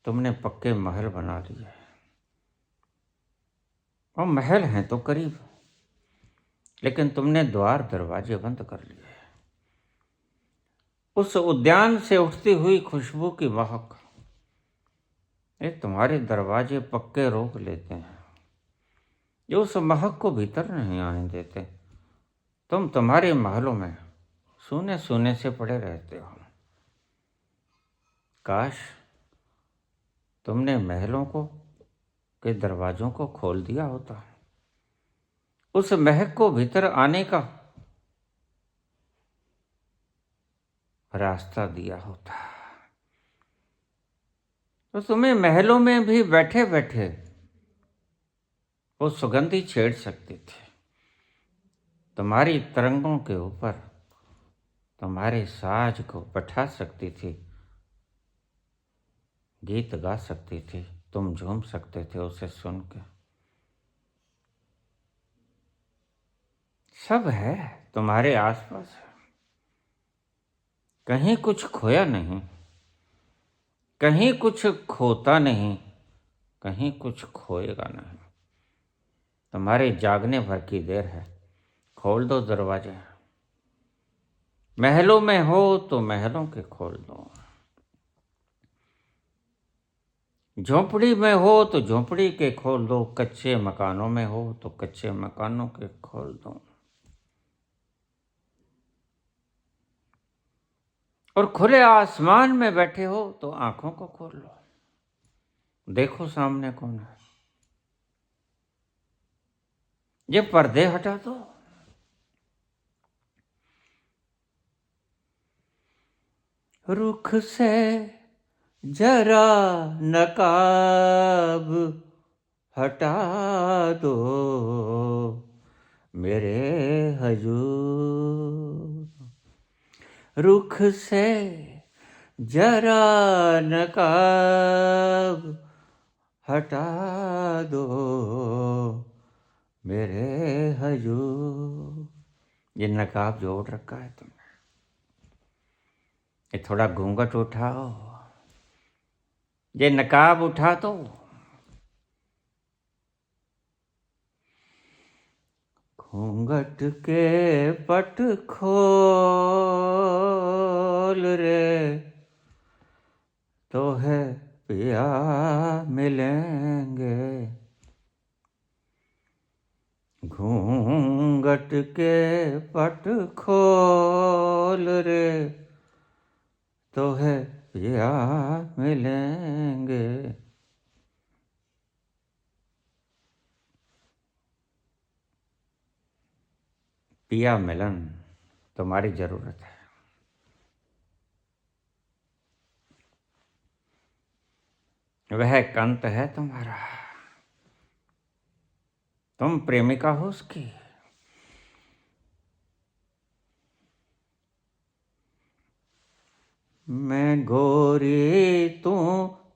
तुमने पक्के महल बना लिए, और महल हैं तो करीब, लेकिन तुमने द्वार दरवाजे बंद कर लिए। उस उद्यान से उठती हुई खुशबू की महक ये तुम्हारे दरवाजे पक्के रोक लेते हैं, जो उस महक को भीतर नहीं आने देते। तुम तुम्हारे महलों में सूने सूने से पड़े रहते हो। काश तुमने महलों को के दरवाजों को खोल दिया होता, उस महक को भीतर आने का रास्ता दिया होता, तो तुम्हें महलों में भी बैठे बैठे वो सुगंधी छेड़ सकती थी। तुम्हारी तरंगों के ऊपर तुम्हारे साज को बैठा सकती थी, गीत गा सकती थी, तुम झूम सकते थे उसे सुन के। सब है तुम्हारे आसपास, कहीं कुछ खोया नहीं, कहीं कुछ खोता नहीं, कहीं कुछ खोएगा नहीं। तुम्हारे जागने भर की देर है, खोल दो दरवाजे। महलों में हो तो महलों के खोल दो, झोंपड़ी में हो तो झोंपड़ी के खोल दो, कच्चे मकानों में हो तो कच्चे मकानों के खोल दो, और खुले आसमान में बैठे हो तो आंखों को खोल लो, देखो सामने कौन है। ये पर्दे हटा दो, रुख से जरा नकाब हटा दो मेरे हजूर। रुख से जरा नकाब हटा दो मेरे हजूर। ये नकाब जो ओढ़ रखा है तुमने, ये थोड़ा घूंघट उठाओ, ये नकाब उठा दो। घूंघट के पट खोल रे तो है पिया मिलेंगे। घूंघट के पट खोल रे तो है पिया मिलेंगे। पिया मिलन तुम्हारी जरूरत है। वह कंत है तुम्हारा, तुम प्रेमिका हो उसकी। मैं गोरी तू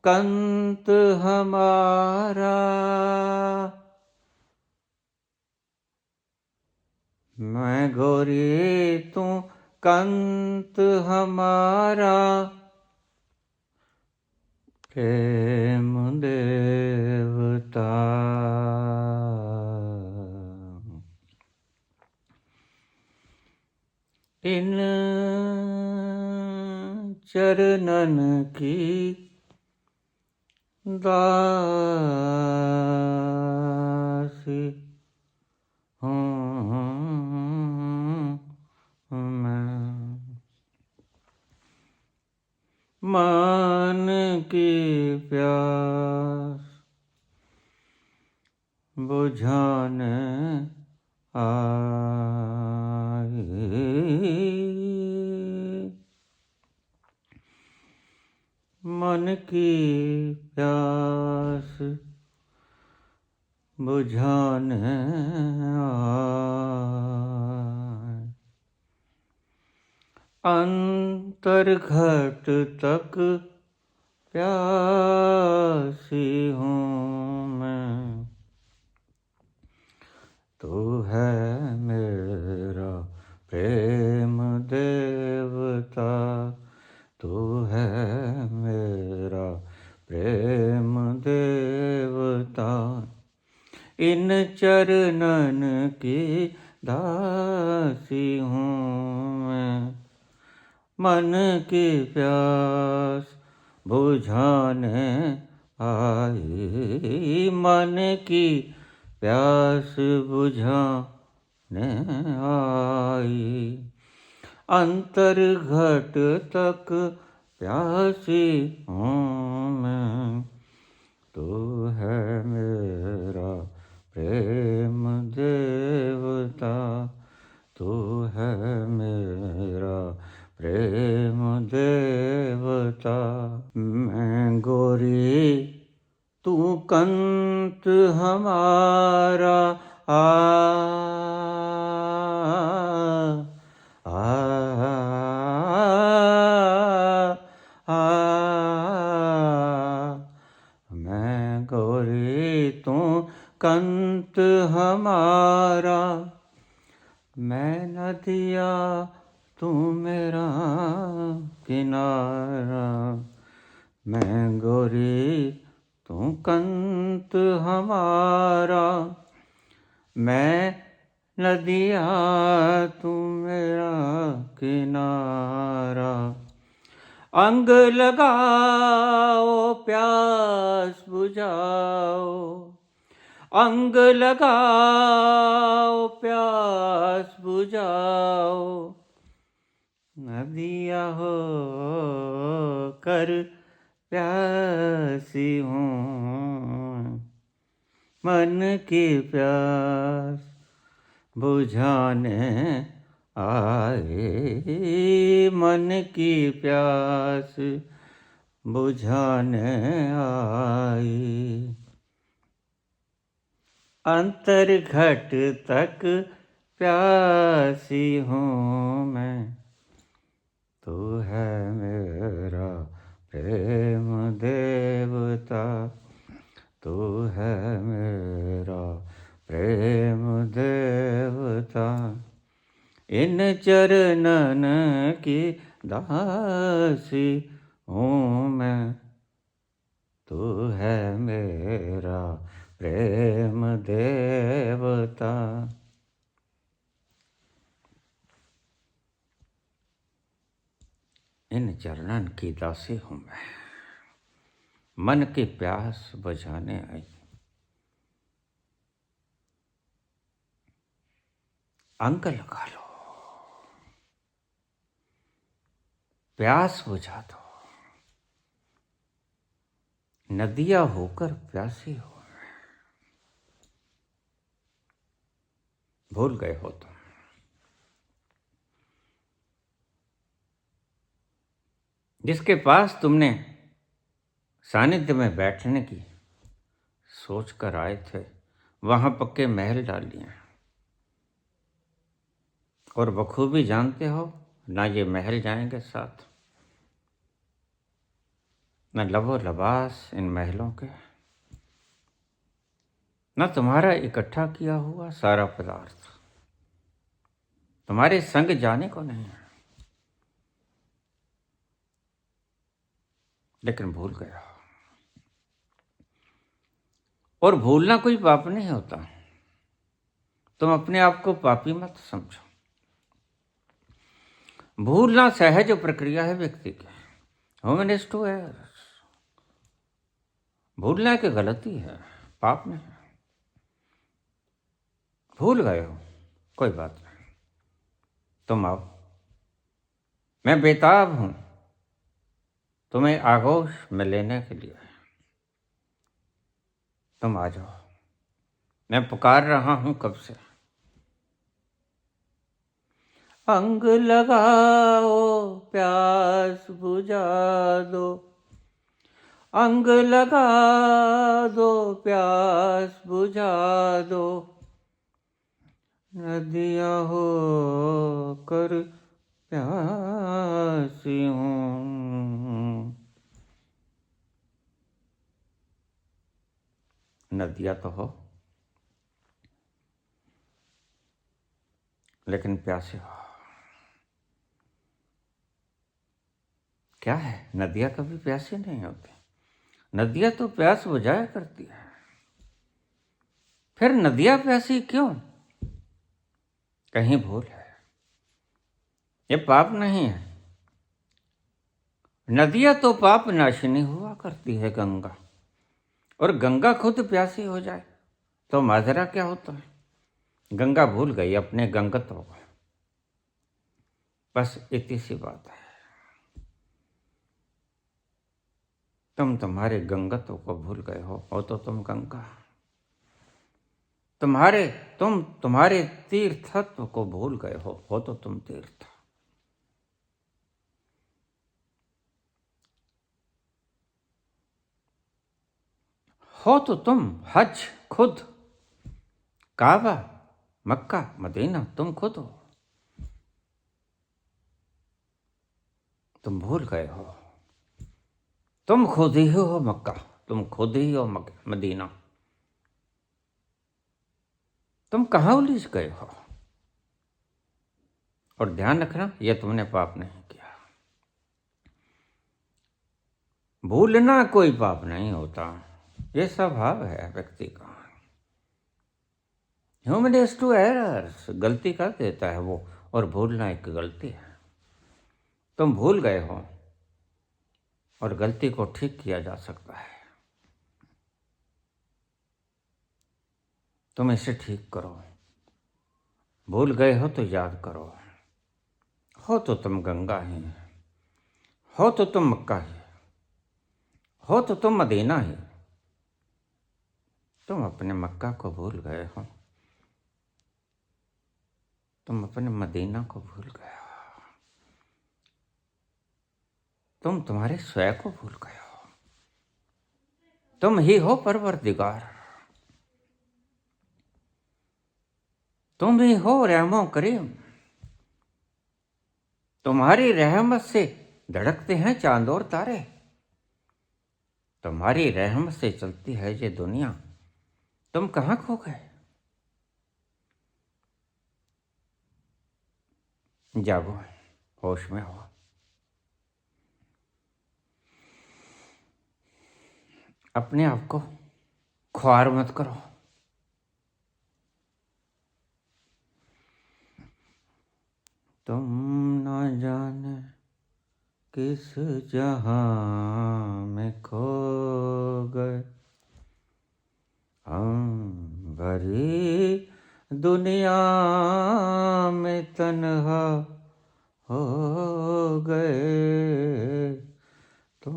कंत हमारा, मैं गोरी तू कंत हमारा, प्रेम देवता। इन चरणन की दासी हूँ मैं, मन की प्यास बुझाने आई, मन की प्यास बुझाने आई। अंतर्घट तक प्यासी हूँ मैं, तू है मेरा प्रेम देवता, तू है मेरा प्रेम देवता। इन चरणन की दासी हूँ मैं, मन की प्यास बुझाने आई, मन की प्यास बुझाने आई। अंतर्घट तक प्यासी हूँ मैं, तू है मेरा प्रेम देवता, तू है मेरा प्रेम देवता। मैं गोरी तू कंत हमारा, आ आ आ, मैं गोरी तू कंत हमारा, मैं नदिया तू मेरा किनारा, मैं गोरी तू कंत हमारा, मैं नदिया तू मेरा किनारा। अंग लगाओ प्यास बुझाओ, अंग लगाओ प्यास बुझाओ, नदिया हो कर प्यासी हूँ, मन की प्यास बुझाने आए, मन की प्यास बुझाने आई। अंतर्घट तक प्यासी हूँ मैं, तू है मेरा प्रेम देवता, तू है मेरा प्रेम देवता। इन चरणन की दासी हूँ मैं, तू है मेरा प्रेम देवता। इन चरणन की दासी हूँ मैं, मन की प्यास बुझाने आई। अंग लगा लो प्यास बुझा दो। नदियां होकर प्यासी हो, भूल गए हो तुम। जिसके पास तुमने सानिध्य में बैठने की सोच कर आए थे, वहां पक्के महल डाल लिए और बखूबी जानते हो ना ये महल जाएंगे साथ, न लबो लबास इन महलों के, न तुम्हारा इकट्ठा किया हुआ सारा पदार्थ तुम्हारे संग जाने को नहीं है, लेकिन भूल गया। और भूलना कोई पाप नहीं होता, तुम अपने आप को पापी मत समझो। भूलना सहज प्रक्रिया है व्यक्ति की, ह्यूमन इज टू एरर्स। भूलना की गलती है, पाप नहीं। भूल गए हो, कोई बात नहीं, तुम आओ। मैं बेताब हूं तुम्हें आगोश में लेने के लिए, तुम आ जाओ। मैं पुकार रहा हूं कब से। अंग लगाओ प्यास बुझा दो, अंग लगा दो प्यास बुझा दो, नदियां हो कर प्यासी हूं। नदियां तो हो, लेकिन प्यासे हो। क्या है, नदियां कभी प्यासी नहीं होती। नदियां तो प्यास बुझाया करती है। फिर नदियां प्यासी क्यों? कहीं भूल है, ये पाप नहीं है। नदियां तो पाप नाशिनी हुआ करती है गंगा, और गंगा खुद प्यासी हो जाए तो माजरा क्या होता है। गंगा भूल गई अपने गंगत्व को, बस इतनी सी बात है। तुम तुम्हारे गंगत्व को भूल गए हो तो तुम गंगा। तुम्हारे तीर्थत्व को भूल गए हो तो तुम तीर्थ। हो तो तुम हज खुद, काबा मक्का मदीना तुम खुद हो। तुम भूल गए हो, तुम खुद ही हो मक्का, तुम खुद ही हो मदीना। तुम कहाँ उलझ गए हो। और ध्यान रखना, यह तुमने पाप नहीं किया। भूलना कोई पाप नहीं होता, यह स्वभाव है व्यक्ति का। ह्यूमन इज टू एरर्स, गलती कर देता है वो, और भूलना एक गलती है। तुम भूल गए हो और गलती को ठीक किया जा सकता है। तुम इसे ठीक करो। भूल गए हो तो याद करो। हो तो तुम गंगा ही, हो तो तुम मक्का ही, हो तो तुम मदीना ही। तुम अपने मक्का को भूल गए हो, तुम अपने मदीना को भूल गए हो, तुम तुम्हारे स्वयं को भूल गए हो। तुम ही हो परवरदिगार, तुम ही हो रहमो करीम। तुम्हारी रहमत से धड़कते हैं चांद और तारे, तुम्हारी रहमत से चलती है ये दुनिया। तुम कहाँ खो गए। जागो, होश में हो। अपने आप को ख्वार मत करो। तुम न जाने किस जहां में खो गए, हम भरी दुनिया में तन्हा हो गए, तुम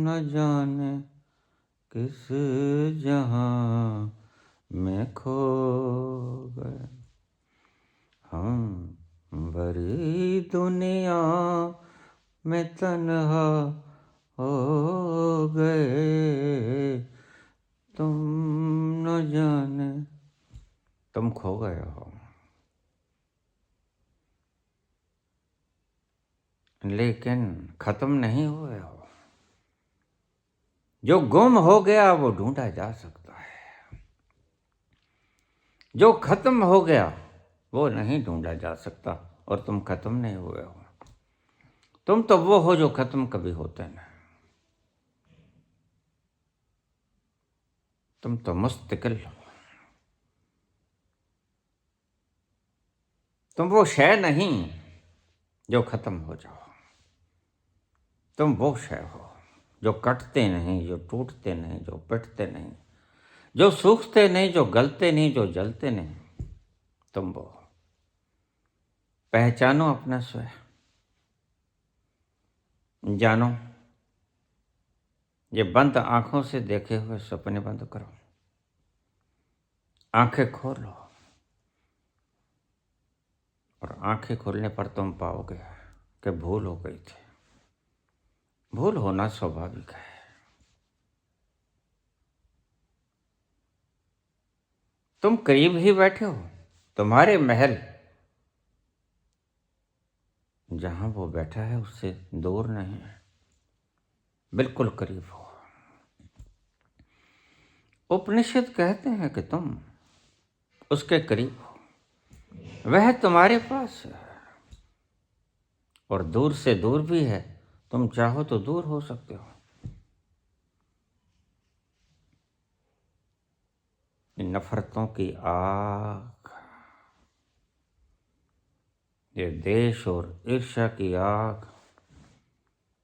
न जाने किस जहां में खो गए। हम बड़ी दुनिया में तन्हा हो गए, तुम न जाने, तुम खो गए हो लेकिन खत्म नहीं हुए हो। जो गुम हो गया वो ढूंढा जा सकता है, जो खत्म हो गया वो नहीं ढूंढा जा सकता। और तुम खत्म नहीं हुए हो, तुम तो वो हो जो खत्म कभी होते नहीं। तुम तो मुस्तकिल हो, तुम वो शय नहीं जो खत्म हो जाओ। तुम वो शय हो जो कटते नहीं, जो टूटते नहीं, जो पिटते नहीं, जो सूखते नहीं, जो गलते नहीं, जो जलते नहीं। तुम वो हो। पहचानो अपना स्वयं, जानो। ये बंद आंखों से देखे हुए सपने बंद करो, आंखें खोलो। और आंखें खोलने पर तुम पाओगे कि भूल हो गई थी। भूल होना स्वाभाविक है। तुम करीब ही बैठे हो, तुम्हारे महल जहां वो बैठा है उससे दूर नहीं है, बिल्कुल करीब हो। उपनिषद कहते हैं कि तुम उसके करीब हो, वह तुम्हारे पास है और दूर से दूर भी है। तुम चाहो तो दूर हो सकते हो। इन नफरतों की आग, ये देश और ईर्ष्या की आग,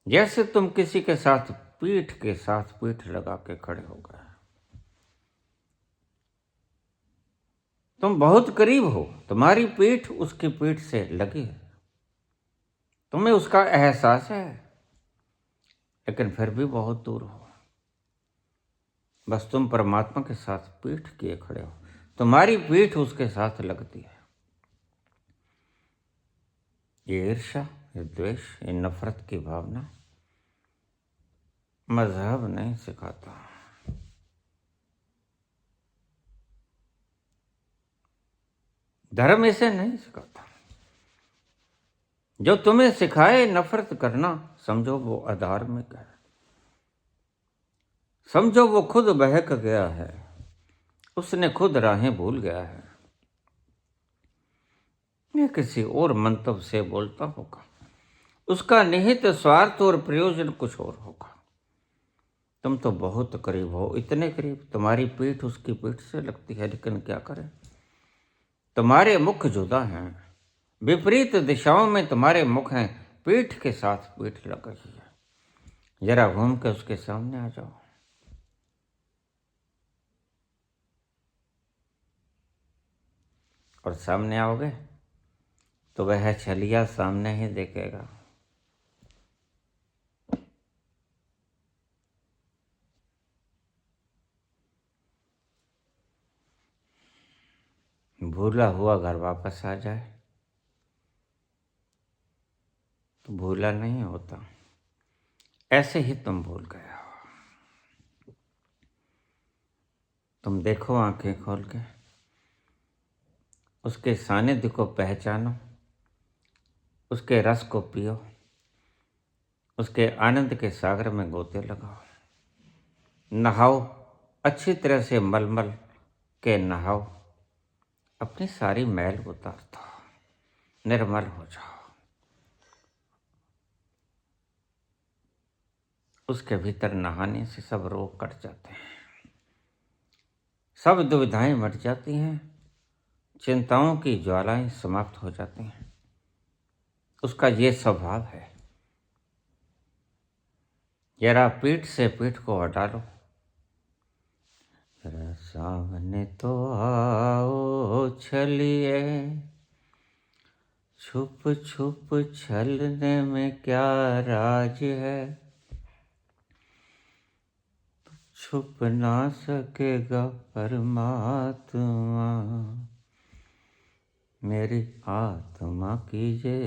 जैसे तुम किसी के साथ पीठ के साथ पीठ लगा के खड़े हो गए। तुम बहुत करीब हो, तुम्हारी पीठ उसकी पीठ से लगी है, तुम्हें उसका एहसास है, लेकिन फिर भी बहुत दूर हो। बस तुम परमात्मा के साथ पीठ किए खड़े हो, तुम्हारी पीठ उसके साथ लगती है। ये ईर्ष्या, ये द्वेष, ये नफरत की भावना मजहब नहीं सिखाता। धर्म इसे नहीं सिखाता। जो तुम्हें सिखाए नफरत करना, समझो वो अधार्मिक है, समझो वो खुद बहक गया है, उसने खुद राहें भूल गया है, या किसी और मंतव्य से बोलता होगा, उसका निहित स्वार्थ और प्रयोजन कुछ और होगा। तुम तो बहुत करीब हो, इतने करीब तुम्हारी पीठ उसकी पीठ से लगती है, लेकिन क्या करें, तुम्हारे मुख जुदा हैं, विपरीत दिशाओं में तुम्हारे मुख हैं, पीठ के साथ पीठ लग रही है। जरा घूम के उसके सामने आ जाओ। और सामने आओगे तो वह छलिया सामने ही देखेगा। भूला हुआ घर वापस आ जाए तो भूला नहीं होता, ऐसे ही तुम भूल गए हो। तुम देखो आंखें खोल के, उसके सानिध्य को पहचानो, उसके रस को पियो, उसके आनंद के सागर में गोते लगाओ, नहाओ, अच्छी तरह से मलमल के नहाओ, अपनी सारी मैल उतार दो, निर्मल हो जाओ। उसके भीतर नहाने से सब रोग कट जाते हैं, सब दुविधाएं मट जाती हैं, चिंताओं की ज्वालाएं समाप्त हो जाती हैं। उसका ये स्वभाव है। जरा पीठ से पीठ को हटा लो, जरा सामने तो आओ छलिए, छुप छुप छलने में क्या राज है, छुप ना सकेगा परमात्मा। मेरी आत्मा की ये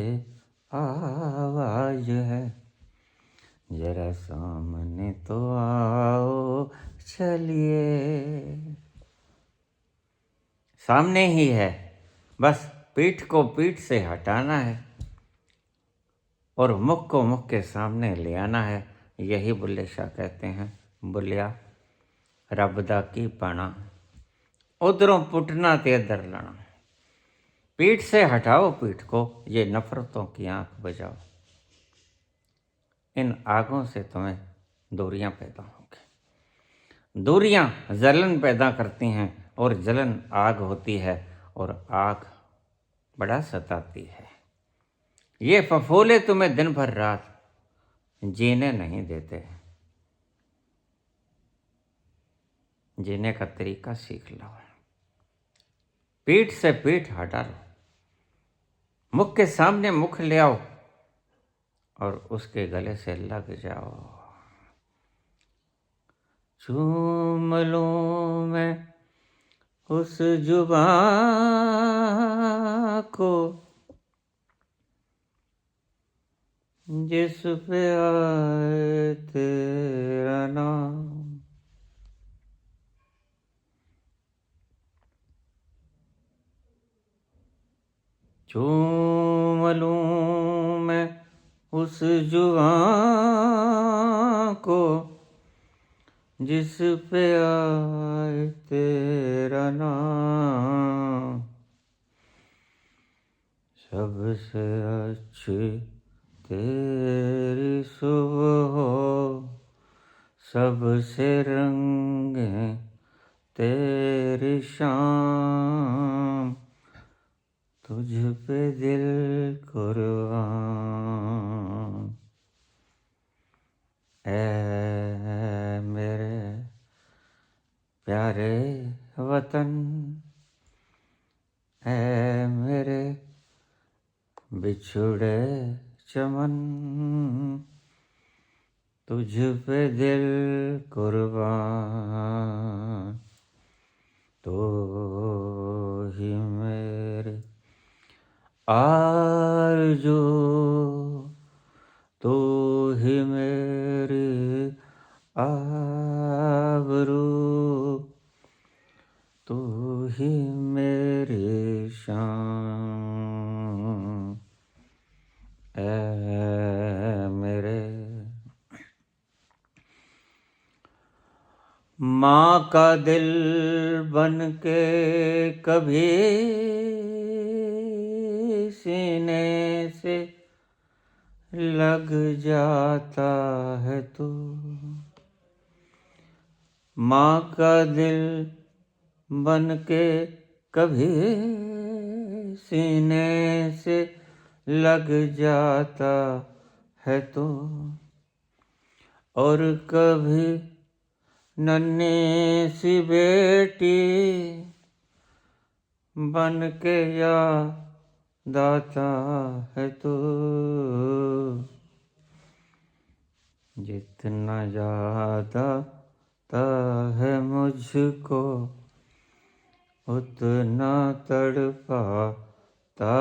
आवाज है, जरा सामने तो आओ चलिए। सामने ही है, बस पीठ को पीठ से हटाना है और मुख को मुख के सामने ले आना है। यही बुल्ले शाह कहते हैं, बुलिया रब दा की पाना, उधरों पुटना ते इधर लाना। पीठ से हटाओ पीठ को, ये नफरतों की आंख बजाओ। इन आगों से तुम्हें दूरियां पैदा होंगी। दूरियां जलन पैदा करती हैं और जलन आग होती है और आग बड़ा सताती है। ये फफोले तुम्हें दिन भर रात जीने नहीं देते। जीने का तरीका सीख लो, पीठ से पीठ हटा लो, मुख के सामने मुख ले आओ और उसके गले से लग जाओ। चूम लूं मैं उस जुबां को जिस पे आए तेरा नाम। चूम लूं मैं उस जुबां को जिस पे आए तेरा नाम। सबसे अच्छी तेरी सुबह हो, सबसे रंगे तेरी शाम। तुझ पे दिल कुर्बान, ऐ मेरे प्यारे वतन, ऐ मेरे बिछुड़े चमन। तुझ पे दिल कुर्बान, तो ही मेरे आरज़ू, तो ही मेरी आबरू, तू ही मेरी शान। ऐ मेरे माँ का दिल बन के कभी सीने से लग जाता है तू। माँ का दिल बन के कभी सीने से लग जाता है तू, और कभी नन्ही सी बेटी बन के याद आता है तू। जितना याद आता है मुझको, उतना तड़पाता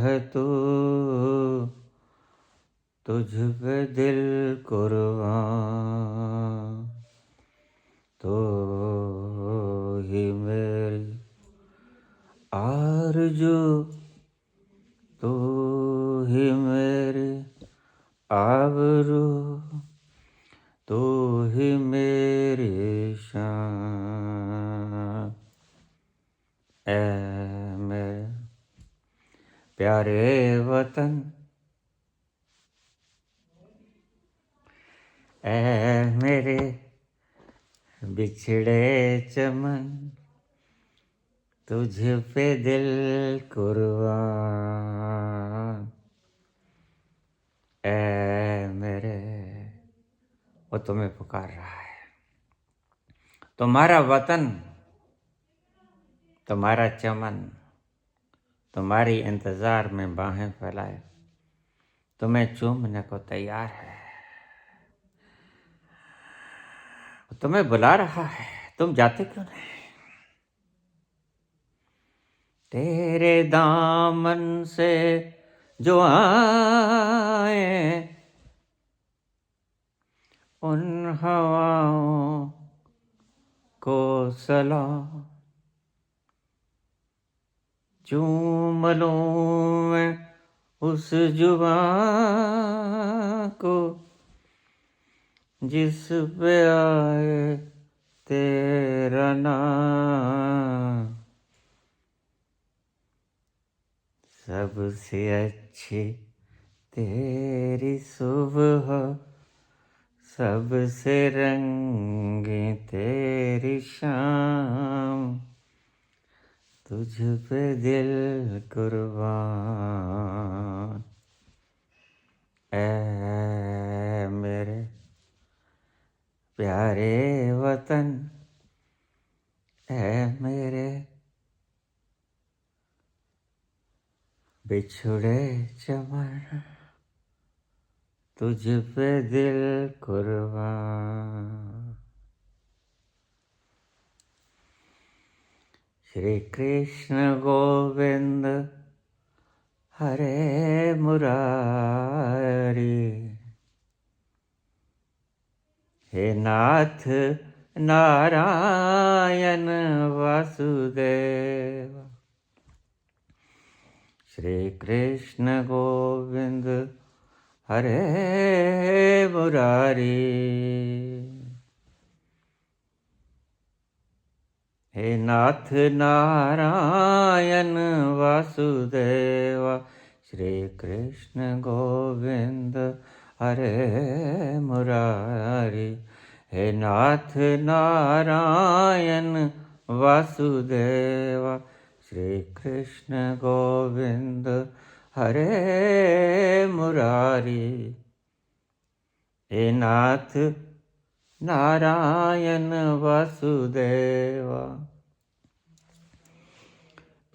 है तू। तुझ पे दिल कुर्बान, तो ही मेरी आरज़ू, तो ही मेरी आबरू, तो ही मेरी शान। ऐ मेरे प्यारे वतन, ऐ मेरे बिछड़े चमन। तुझ पे दिल कुर्बान, ऐ मेरे। वो तुम्हें पुकार रहा है। तुम्हारा वतन, तुम्हारा चमन, तुम्हारी इंतजार में बाहें फैलाए तुम्हें चूमने को तैयार है, तुम्हें बुला रहा है, तुम जाते क्यों नहीं? तेरे दामन से जो आए उन हवाओं को सलाम, चूम लूं मैं उस जुबां को जिस पे आए तेरा नाम। सबसे अच्छी तेरी सुबह, सबसे रंगी तेरी शाम, तुझ पे दिल कुर्बान। ऐ मेरे प्यारे वतन, ऐ मेरे बिछड़े चमन, तुझ पे दिल कुर्बान। श्री कृष्ण गोविंद हरे मुरारी, हे नाथ नारायण वासुदेव। श्री कृष्ण गोविंद हरे मुरारी, हे नाथ नारायण वासुदेव। श्री कृष्ण गोविंद हरे मुरारी, हे नाथ नारायण वासुदेव। श्री कृष्ण गोविंद हरे मुरारी, हे नाथ नारायण वासुदेव।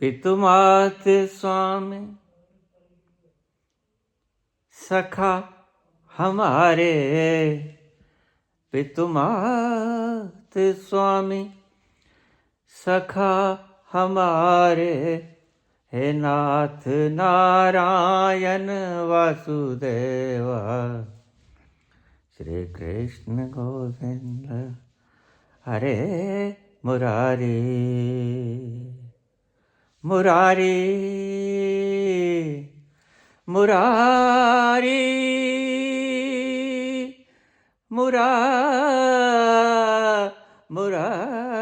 पितुमात स्वामी सखा हमारे, पितुमात स्वामी सखा हमारे, हे नाथ नारायण वासुदेव। श्री कृष्ण गोविंद हरे मुरारी, मुरारी मुरारी मुरा मुरारी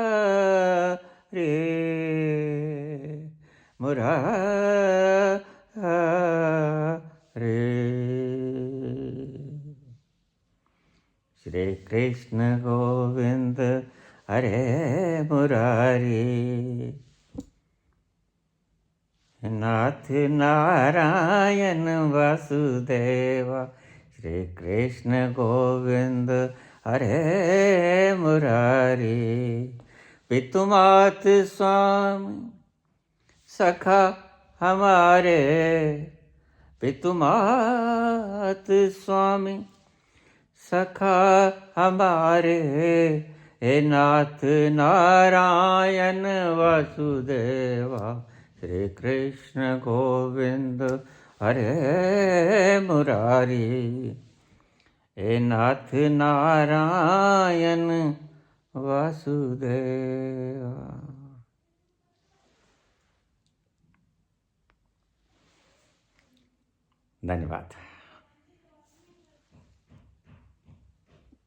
मुरारी। श्री कृष्ण गोविंद हरे मुरारी, नाथ नारायण वासुदेव। श्री कृष्ण गोविंद हरे मुरारी, पितुमात स्वामी सखा हमारे, पितुमात स्वामी सखा हमारे, हे नाथ नारायण वासुदेवा। श्री कृष्ण गोविंद हरे मुरारी, हे नाथ नारायण वासुदेवा। धन्यवाद।